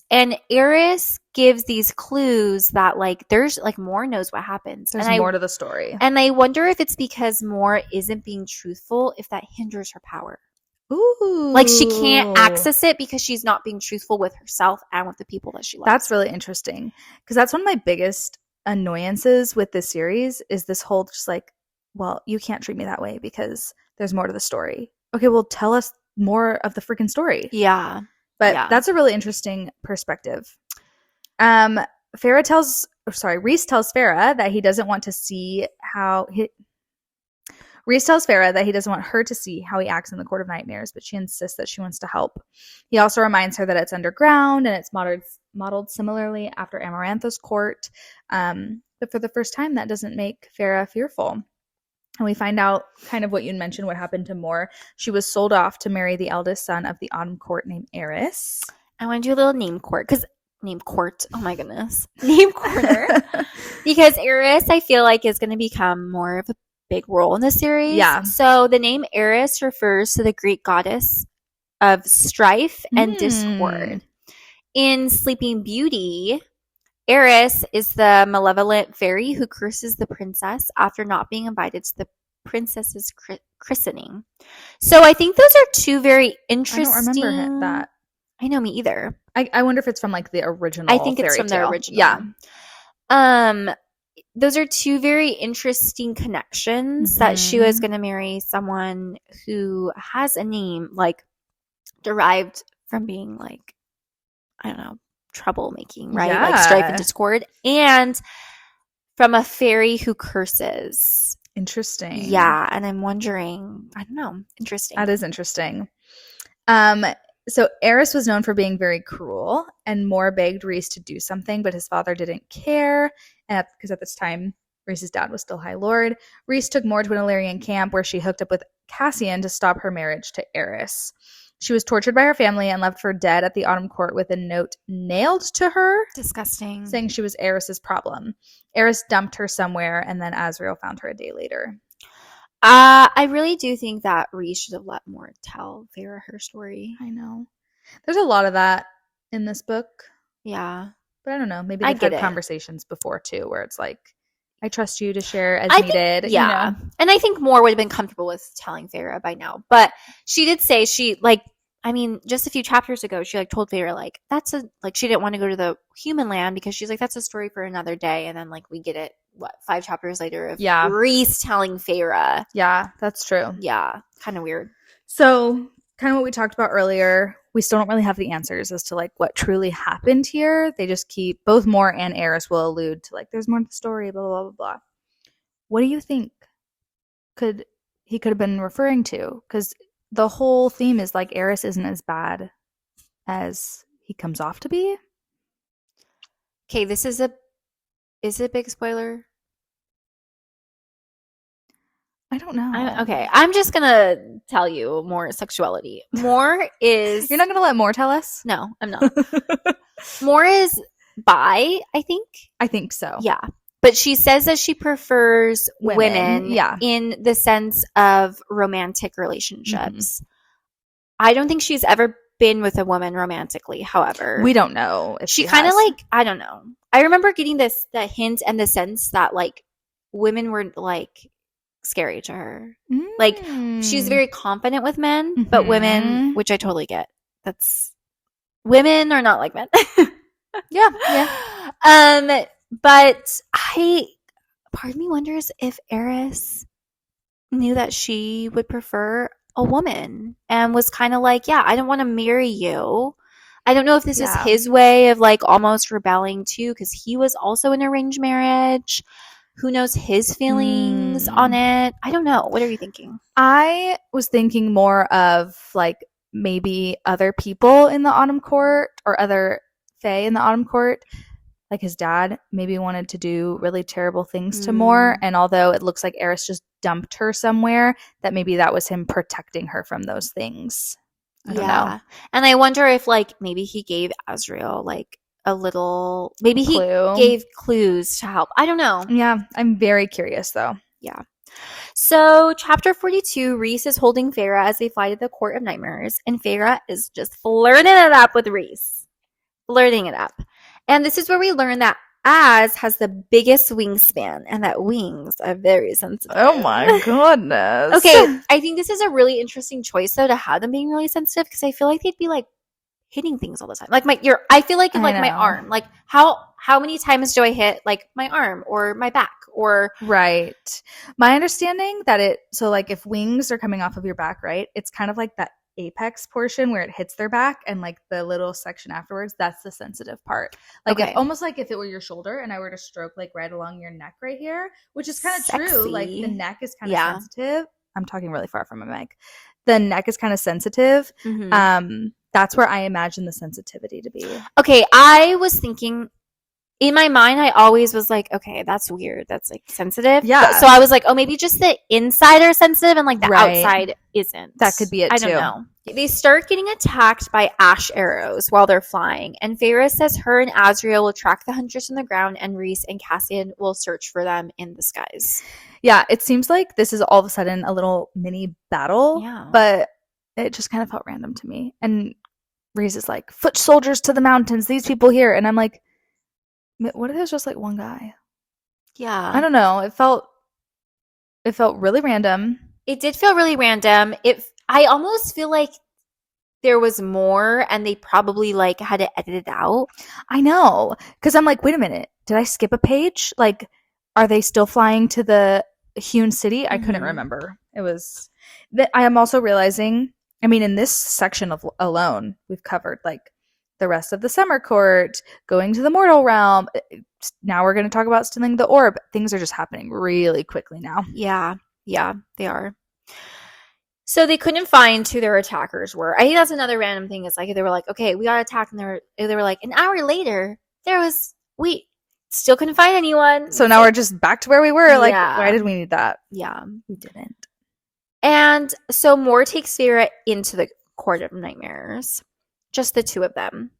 And Eris gives these clues that like there's like Mor knows what happens. There's more to the story. And I wonder if it's because Mor isn't being truthful, if that hinders her power. Ooh. Like she can't access it because she's not being truthful with herself and with the people that she loves. That's really interesting. Because that's one of my biggest annoyances with this series is this whole just like, well, you can't treat me that way because there's more to the story. Okay, well, tell us more of the freaking story. Yeah. But that's a really interesting perspective. Rhys tells Farah that he doesn't want to see how Reese tells Farah that he doesn't want her to see how he acts in the Court of Nightmares, but she insists that she wants to help. He also reminds her that it's underground and it's modeled similarly after Amarantha's court. But for the first time, that doesn't make Farah fearful. And we find out kind of what you mentioned, what happened to Moore. She was sold off to marry the eldest son of the Autumn Court named Eris. I want to do a little name court, because name court, oh my goodness. Name corner. Because Eris, I feel like, is going to become more of a big role in the series. Yeah. So the name Eris refers to the Greek goddess of strife and discord. In Sleeping Beauty, Eris is the malevolent fairy who curses the princess after not being invited to the princess's christening. So I think those are two very interesting. I don't remember that. I know, me either. I wonder if it's from like the original. I think it's from the original. Yeah. Those are two very interesting connections, that she was going to marry someone who has a name like derived from being like, I don't know, troublemaking, right? Yeah. Like strife and discord, and from a fairy who curses. Interesting. Yeah. And I'm wondering, I don't know. Interesting. That is interesting. So Eris was known for being very cruel, and Moore begged Reese to do something, but his father didn't care. And because at this time, Reese's dad was still High Lord. Reese took Moore to an Illyrian camp where she hooked up with Cassian to stop her marriage to Eris. She was tortured by her family and left for dead at the Autumn Court with a note nailed to her. Disgusting. Saying she was Eris's problem. Eris dumped her somewhere, and then Azriel found her a day later. I really do think that Reese should have let Moore tell Farah her story. I know. There's a lot of that in this book. Yeah. But I don't know. Maybe they've had conversations before, too, where it's like, I trust you to share as needed. Yeah. You know? And I think Moore would have been comfortable with telling Farah by now. But she did say just a few chapters ago, she told Farah, she didn't want to go to the human land because she's like, that's a story for another day. And then we get it, 5 chapters later of Reese telling Farah. Yeah, that's true. Yeah. Kind of weird. So kind of what we talked about earlier, we still don't really have the answers as to what truly happened here. They just keep, both Moore and Eris will allude to there's more to the story, blah, blah, blah, blah. What do you think he could have been referring to? Because the whole theme is Eris isn't as bad as he comes off to be. Okay, is it a big spoiler? I don't know. I'm just gonna tell you more sexuality. Moore is. You're not gonna let Moore tell us? No, I'm not. Moore is bi, I think. I think so. Yeah, but she says that she prefers women. Yeah. In the sense of romantic relationships. Mm-hmm. I don't think she's ever been with a woman romantically. However, we don't know if she kind of I don't know. I remember getting the hint and the sense that women were scary to her. She's very confident with men, but women, which I totally get. Women are not like men. Yeah. But part of me wonders if Eris knew that she would prefer a woman and was kind of I don't want to marry you. I don't know if this is his way of almost rebelling too, because he was also in an arranged marriage. Who knows his feelings on it? I don't know. What are you thinking? I was thinking more of maybe other people in the Autumn Court or other Fae in the Autumn Court. His dad maybe wanted to do really terrible things to Moore. And although it looks like Eris just dumped her somewhere, that maybe that was him protecting her from those things. I don't know. And I wonder if maybe he gave Azriel a little, maybe clue. He gave clues to help. I don't know. Yeah. I'm very curious though. Yeah. So chapter 42, Reese is holding Farah as they fly to the Court of Nightmares, and Farah is just flirting it up with Reese. Flirting it up. And this is where we learn that Az has the biggest wingspan and that wings are very sensitive. Oh my goodness. Okay, I think this is a really interesting choice though, to have them being really sensitive, because I feel like they'd be hitting things all the time. I feel like my arm. How many times do I hit my arm or my back or right. My understanding that if wings are coming off of your back, right? It's kind of that apex portion where it hits their back, and like the little section afterwards, that's the sensitive part. Like if, almost like if it were your shoulder and I were to stroke like right along your neck right here, which is kind of true. Like the neck is kind of sensitive. I'm talking really far from my mic. The neck is kind of sensitive. That's where I imagine the sensitivity to be. Okay, I was thinking in my mind, I always was like, okay, that's weird. That's like sensitive. Yeah. So I was like, oh, maybe just the inside are sensitive and like the outside isn't. That could be it too. I don't know. They start getting attacked by ash arrows while they're flying. And Feyre says her and Azriel will track the hunters on the ground, and Rhys and Cassian will search for them in the skies. Yeah, it seems like this is all of a sudden a little mini battle. Yeah. But it just kind of felt random to me. And Rhys is like, foot soldiers to the mountains, these people here. And I'm like, what if it was just like one guy? Yeah. I don't know. It felt really random. It did feel really random. I almost feel like there was more and they probably like had to edit it out. I know. Because I'm like, wait a minute. Did I skip a page? Like, are they still flying to the hewn city? I couldn't remember. It was that I am also realizing, I mean, in this section of alone, we've covered like the rest of the summer court, going to the mortal realm. Now we're going to talk about stealing the orb. Things are just happening really quickly now. Yeah, they are. So they couldn't find who their attackers were. I think that's another random thing. It's like they were like, okay, we got attacked, and they were like, an hour later, we still couldn't find anyone. So now we're just back to where we were. Like, why did we need that? Yeah, we didn't. And so Mor takes Feyre into the Court of Nightmares. Just the two of them.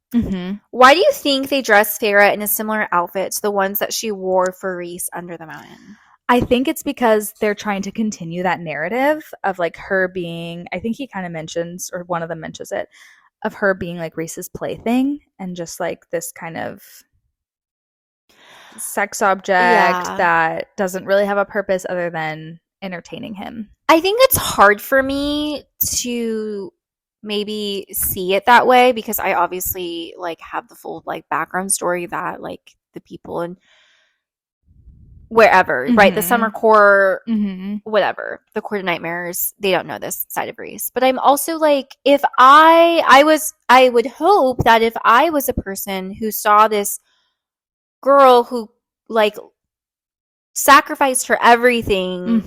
Why do you think they dressed Feyre in a similar outfit to the ones that she wore for Rhys under the mountain? I think it's because they're trying to continue that narrative of like her being, I think he kind of mentions, or one of them mentions it, of her being like Rhys's plaything and just like this kind of sex object that doesn't really have a purpose other than entertaining him. I think it's hard for me to maybe see it that way because I obviously like have the full like background story that like the people in wherever, right? The summer court, whatever, the Court of Nightmares, they don't know this side of Rhys. But I'm also like, if I would hope that if I was a person who saw this girl who like sacrificed her everything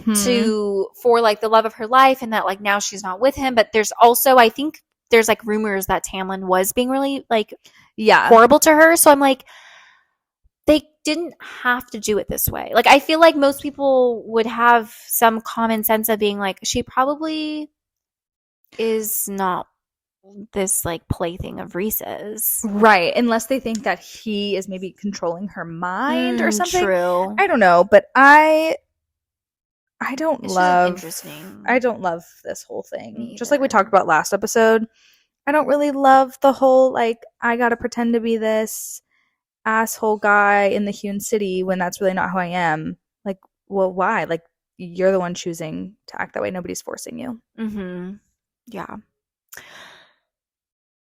for like the love of her life, and that like now she's not with him, but there's also, I think there's like rumors that Tamlin was being really like horrible to her, so I'm like, they didn't have to do it this way. Like I feel like most people would have some common sense of being like, she probably is not this like plaything of Rhys's, right? Unless they think that he is maybe controlling her mind or something. True. I don't know, but I don't it's love interesting. I don't love this whole thing. Just like we talked about last episode, I don't really love the whole like I gotta pretend to be this asshole guy in the hewn city when that's really not who I am. Like, well, why? Like, you're the one choosing to act that way. Nobody's forcing you. Yeah.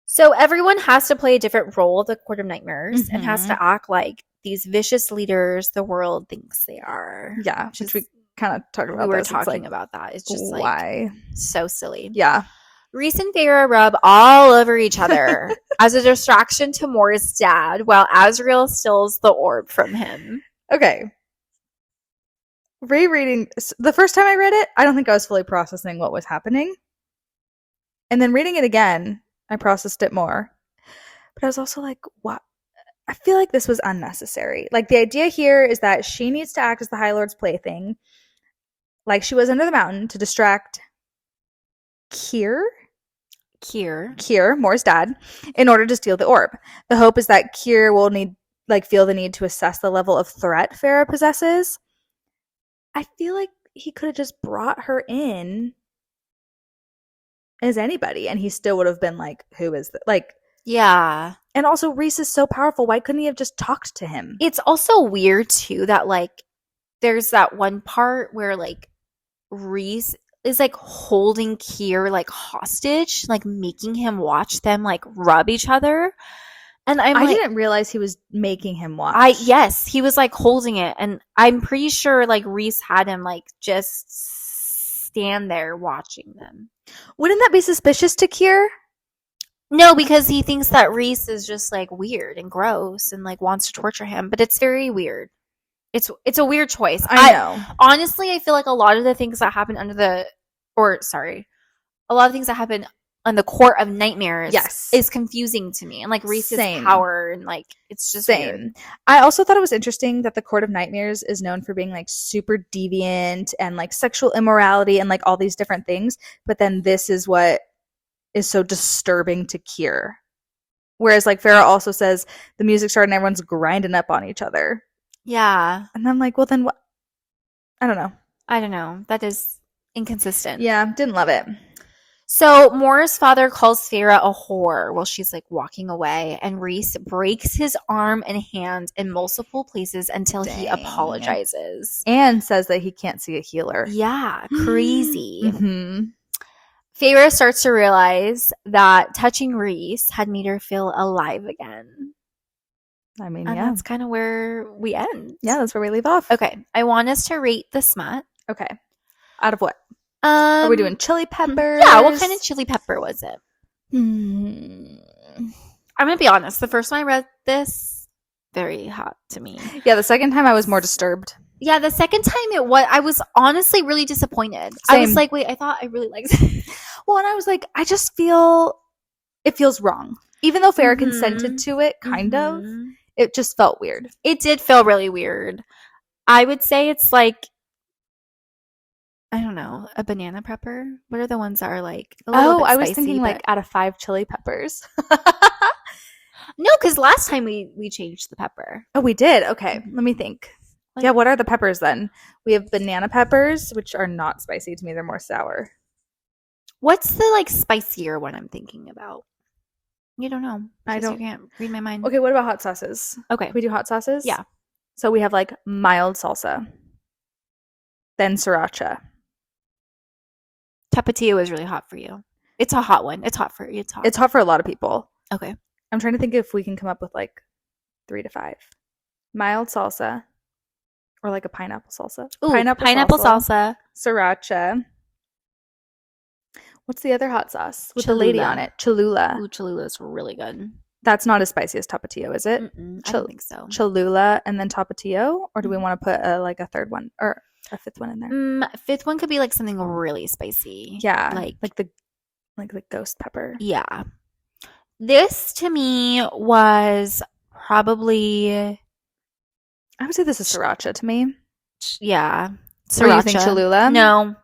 So everyone has to play a different role of the Court of Nightmares and has to act like these vicious leaders the world thinks they are. Yeah, which we kind of talked about. We were talking about that. It's just like, why? So silly. Yeah. Rhys and Feyre rub all over each other as a distraction to Mor's dad while Azriel steals the orb from him. Okay. Rereading, the first time I read it, I don't think I was fully processing what was happening. And then reading it again, I processed it more. But I was also like, what? I feel like this was unnecessary. Like, the idea here is that she needs to act as the High Lord's plaything, like she was under the mountain, to distract Keir, Mor's dad, in order to steal the orb. The hope is that Keir will feel the need to assess the level of threat Feyre possesses. I feel like he could have just brought her in as anybody, and he still would have been like, who is that? Like, yeah. And also, Rhys is so powerful. Why couldn't he have just talked to him? It's also weird, too, that, like, there's that one part where, like, Rhys is, like, holding Keir, like, hostage, like, making him watch them, like, rub each other. And I didn't realize he was making him watch. Yes, he was, like, holding it. And I'm pretty sure, like, Rhys had him, like, just stand there watching them. Wouldn't that be suspicious to Kier? No, because he thinks that Reese is just like weird and gross and like wants to torture him, but it's very weird. It's a weird choice. I know. Honestly, I feel like a lot of the things that happen a lot of things that happen on the Court of Nightmares is confusing to me. And like Reese's power and like it's just weird. I also thought it was interesting that the Court of Nightmares is known for being like super deviant and like sexual immorality and like all these different things, but then this is what is so disturbing to Kier. Whereas like Farrah also says the music started and everyone's grinding up on each other. Yeah. And I'm like, well then what? I don't know. That is inconsistent. Yeah, didn't love it. So Moore's father calls Farrah a whore while she's like walking away, and Reese breaks his arm and hand in multiple places until he apologizes. And says that he can't see a healer. Yeah, crazy. Mm-hmm. Farrah starts to realize that touching Reese had made her feel alive again. I mean, and that's kind of where we end. Yeah, that's where we leave off. Okay, I want us to rate the smut. Okay. Out of what? Are we doing chili peppers? Yeah, what kind of chili pepper was it? I'm going to be honest. The first time I read this, very hot to me. Yeah, the second time I was more disturbed. Yeah, the second time I was honestly really disappointed. Same. I was like, wait, I thought I really liked it. Well, and I was like, I just feel, it feels wrong. Even though Farrah consented to it, kind of, it just felt weird. It did feel really weird. I would say it's like, I don't know, a banana pepper. What are the ones that are like a little bit spicy? I was thinking like out of 5 chili peppers. No, because last time we changed the pepper. Oh, we did? Okay, let me think. Like, yeah, what are the peppers then? We have banana peppers, which are not spicy to me. They're more sour. What's the like spicier one I'm thinking about? You don't know. I don't. You can't read my mind. Okay, what about hot sauces? Okay. Can we do hot sauces? Yeah. So we have like mild salsa. Then sriracha. Tapatio is really hot for you. It's a hot one. It's hot for you. It's hot for a lot of people. Okay. I'm trying to think if we can come up with like 3 to 5. Mild salsa. Or like a pineapple salsa. Ooh, pineapple salsa. Sriracha. What's the other hot sauce with the lady on it? Cholula. Ooh, Cholula is really good. That's not as spicy as Tapatio, is it? I don't think so. Cholula and then Tapatio? Or do we want to put like a third one? Or a fifth one in there? Fifth one could be like something really spicy. Yeah. Like the ghost pepper. Yeah. This to me was probably, I would say this is sriracha to me. Yeah. Sriracha. Or you think Cholula? No.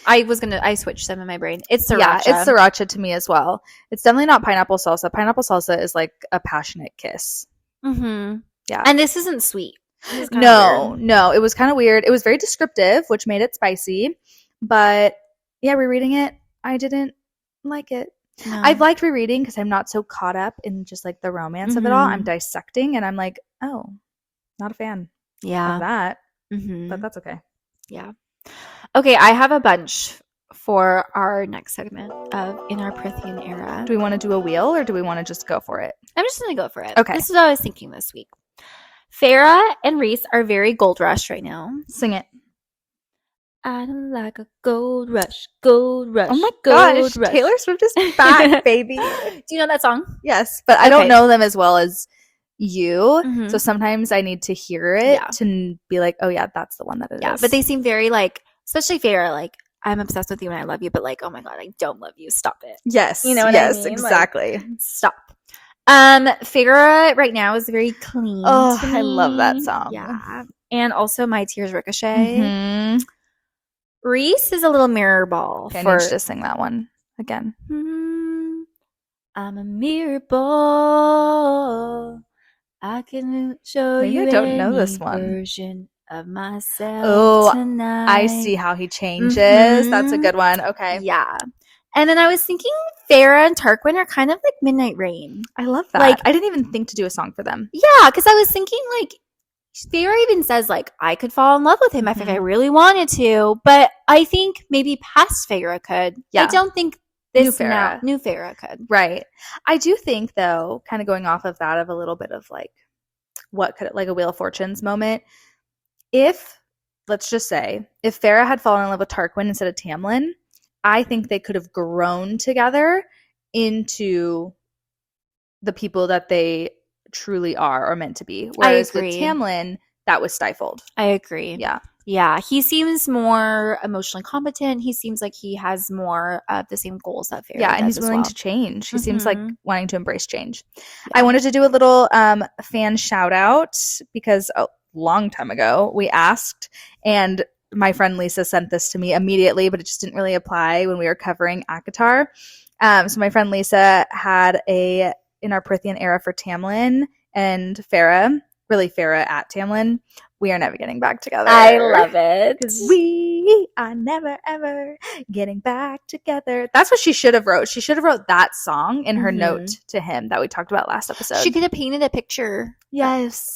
I switched them in my brain. It's sriracha. Yeah, it's sriracha to me as well. It's definitely not pineapple salsa. Pineapple salsa is like a passionate kiss. Mm-hmm. Yeah. And this isn't sweet. No. It was kind of weird. It was very descriptive, which made it spicy. But yeah, rereading it, I didn't like it. No. I've liked rereading because I'm not so caught up in just like the romance of it all. I'm dissecting and I'm like, oh, not a fan of that. But that's okay. Yeah. Okay, I have a bunch for our next segment of In Our Prithian Era. Do we want to do a wheel or do we want to just go for it? I'm just going to go for it. Okay. This is what I was thinking this week. Farrah and Reese are very gold rush right now. Sing it. I don't like a gold rush, gold rush. Oh my gosh, Taylor Swift is back, baby. Do you know that song? Yes, but I don't know them as well as you. So sometimes I need to hear it to be like, oh yeah, that's the one that it is. Yeah, but they seem very like, especially Farrah, like, I'm obsessed with you and I love you, but like, oh my God, I don't love you. Stop it. Yes. You know what I mean? Exactly. Like, stop. Farrah right now is very clean. Oh, I love that song. Yeah. And also My Tears Ricochet. Reese is a little mirror ball. Okay, I need you to sing that one again. I'm a mirror ball. I can show you I don't know this one. Version of myself tonight. I see how he changes. That's a good one. Okay. Yeah. And then I was thinking Farrah and Tarquin are kind of like Midnight Rain. I love that. Like, I didn't even think to do a song for them. Yeah, because I was thinking like Farrah even says like I could fall in love with him if I really wanted to, but I think maybe past Farrah could. Yeah. I don't think new Farrah could. Right. I do think though, kind of going off of that, of a little bit of like what could it, like a Wheel of Fortunes moment. If let's just say if Farrah had fallen in love with Tarquin instead of Tamlin, I think they could have grown together into the people that they truly are or meant to be. Whereas with Tamlin, that was stifled. I agree. Yeah. Yeah, he seems more emotionally competent. He seems like he has more of the same goals that Farrah does, and he's willing to change. He seems like wanting to embrace change. Yeah. I wanted to do a little fan shout out because a long time ago we asked, and my friend Lisa sent this to me immediately, but it just didn't really apply when we were covering ACOTAR. So my friend Lisa had in our Prithian era for Tamlin and Farrah, really Farrah at Tamlin, we are never getting back together. I love it. Because we are never, ever getting back together. That's what she should have wrote. She should have wrote that song in her note to him that we talked about last episode. She could have painted a picture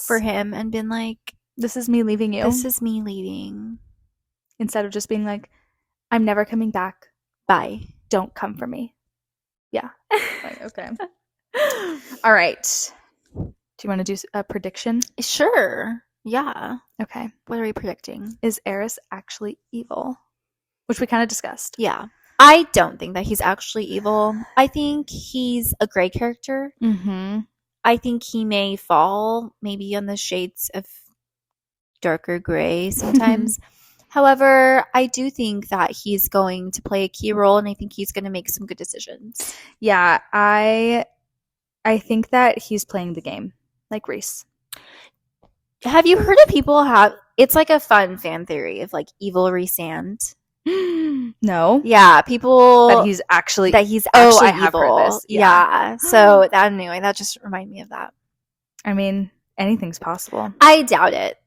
for him and been like, this is me leaving you. This is me leaving. Instead of just being like, I'm never coming back. Bye. Don't come for me. Yeah. Like, okay. All right. Do you want to do a prediction? Sure. Yeah. Okay. What are we predicting? Is Eris actually evil? Which we kind of discussed. Yeah. I don't think that he's actually evil. I think he's a gray character. Mm-hmm. I think he may fall maybe on the shades of darker gray sometimes. However, I do think that he's going to play a key role, and I think he's going to make some good decisions. Yeah, I think that he's playing the game, like Reese. Have you heard of people it's like a fun fan theory of like evil Rhysand? No. Yeah, people that he's actually I have evil. Heard this. Yeah. So anyway, that just reminded me of that. I mean, anything's possible. I doubt it.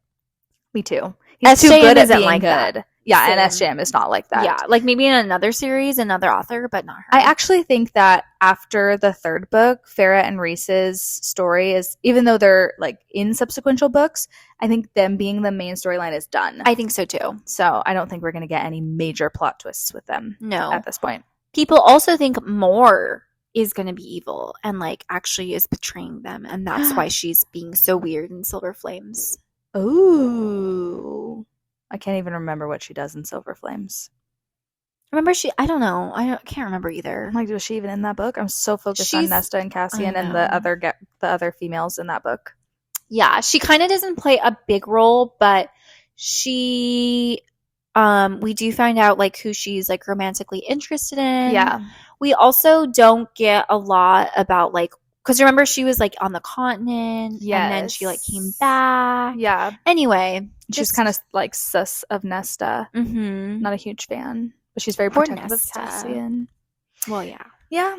Me too. He's too good at being like good. That. Yeah, Same. And SJM is not like that. Yeah, like maybe in another series, another author, but not her. I actually think that after the third book, Farrah and Reese's story is, even though they're like in subsequent books, I think them being the main storyline is done. I think so too. So I don't think we're going to get any major plot twists with them. No. At this point. People also think Moore is going to be evil and like actually is betraying them, and that's why she's being so weird in Silver Flames. Ooh. I can't even remember what she does in Silver Flames. Remember I don't know. I can't remember either. I'm like, was she even in that book? I'm so focused on Nesta and Cassian and the other females in that book. Yeah, she kind of doesn't play a big role, but she we do find out like who she's like romantically interested in. Yeah. We also don't get a lot about like, because remember she was like on the continent, and then she like came back. Yeah. Anyway, she's kind of like sus of Nesta. Mm-hmm. Not a huge fan, but she's very protective of Cassian. Well, yeah. Yeah.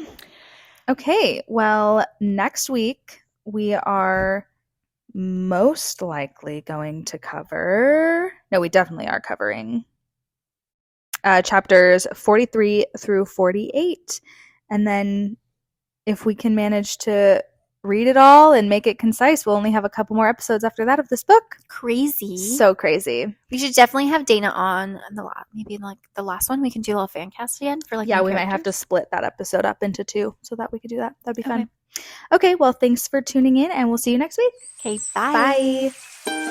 Okay. Well, next week we are most likely going to cover. No, we definitely are covering chapters 43 through 48, and then if we can manage to read it all and make it concise, we'll only have a couple more episodes after that of this book. Crazy. So crazy. We should definitely have Dana on maybe in like the last one. We can do a little fan cast again for like. Yeah, we might have to split that episode up into 2 so that we could do that. That'd be fun. Okay, well, thanks for tuning in, and we'll see you next week. Okay, bye. Bye.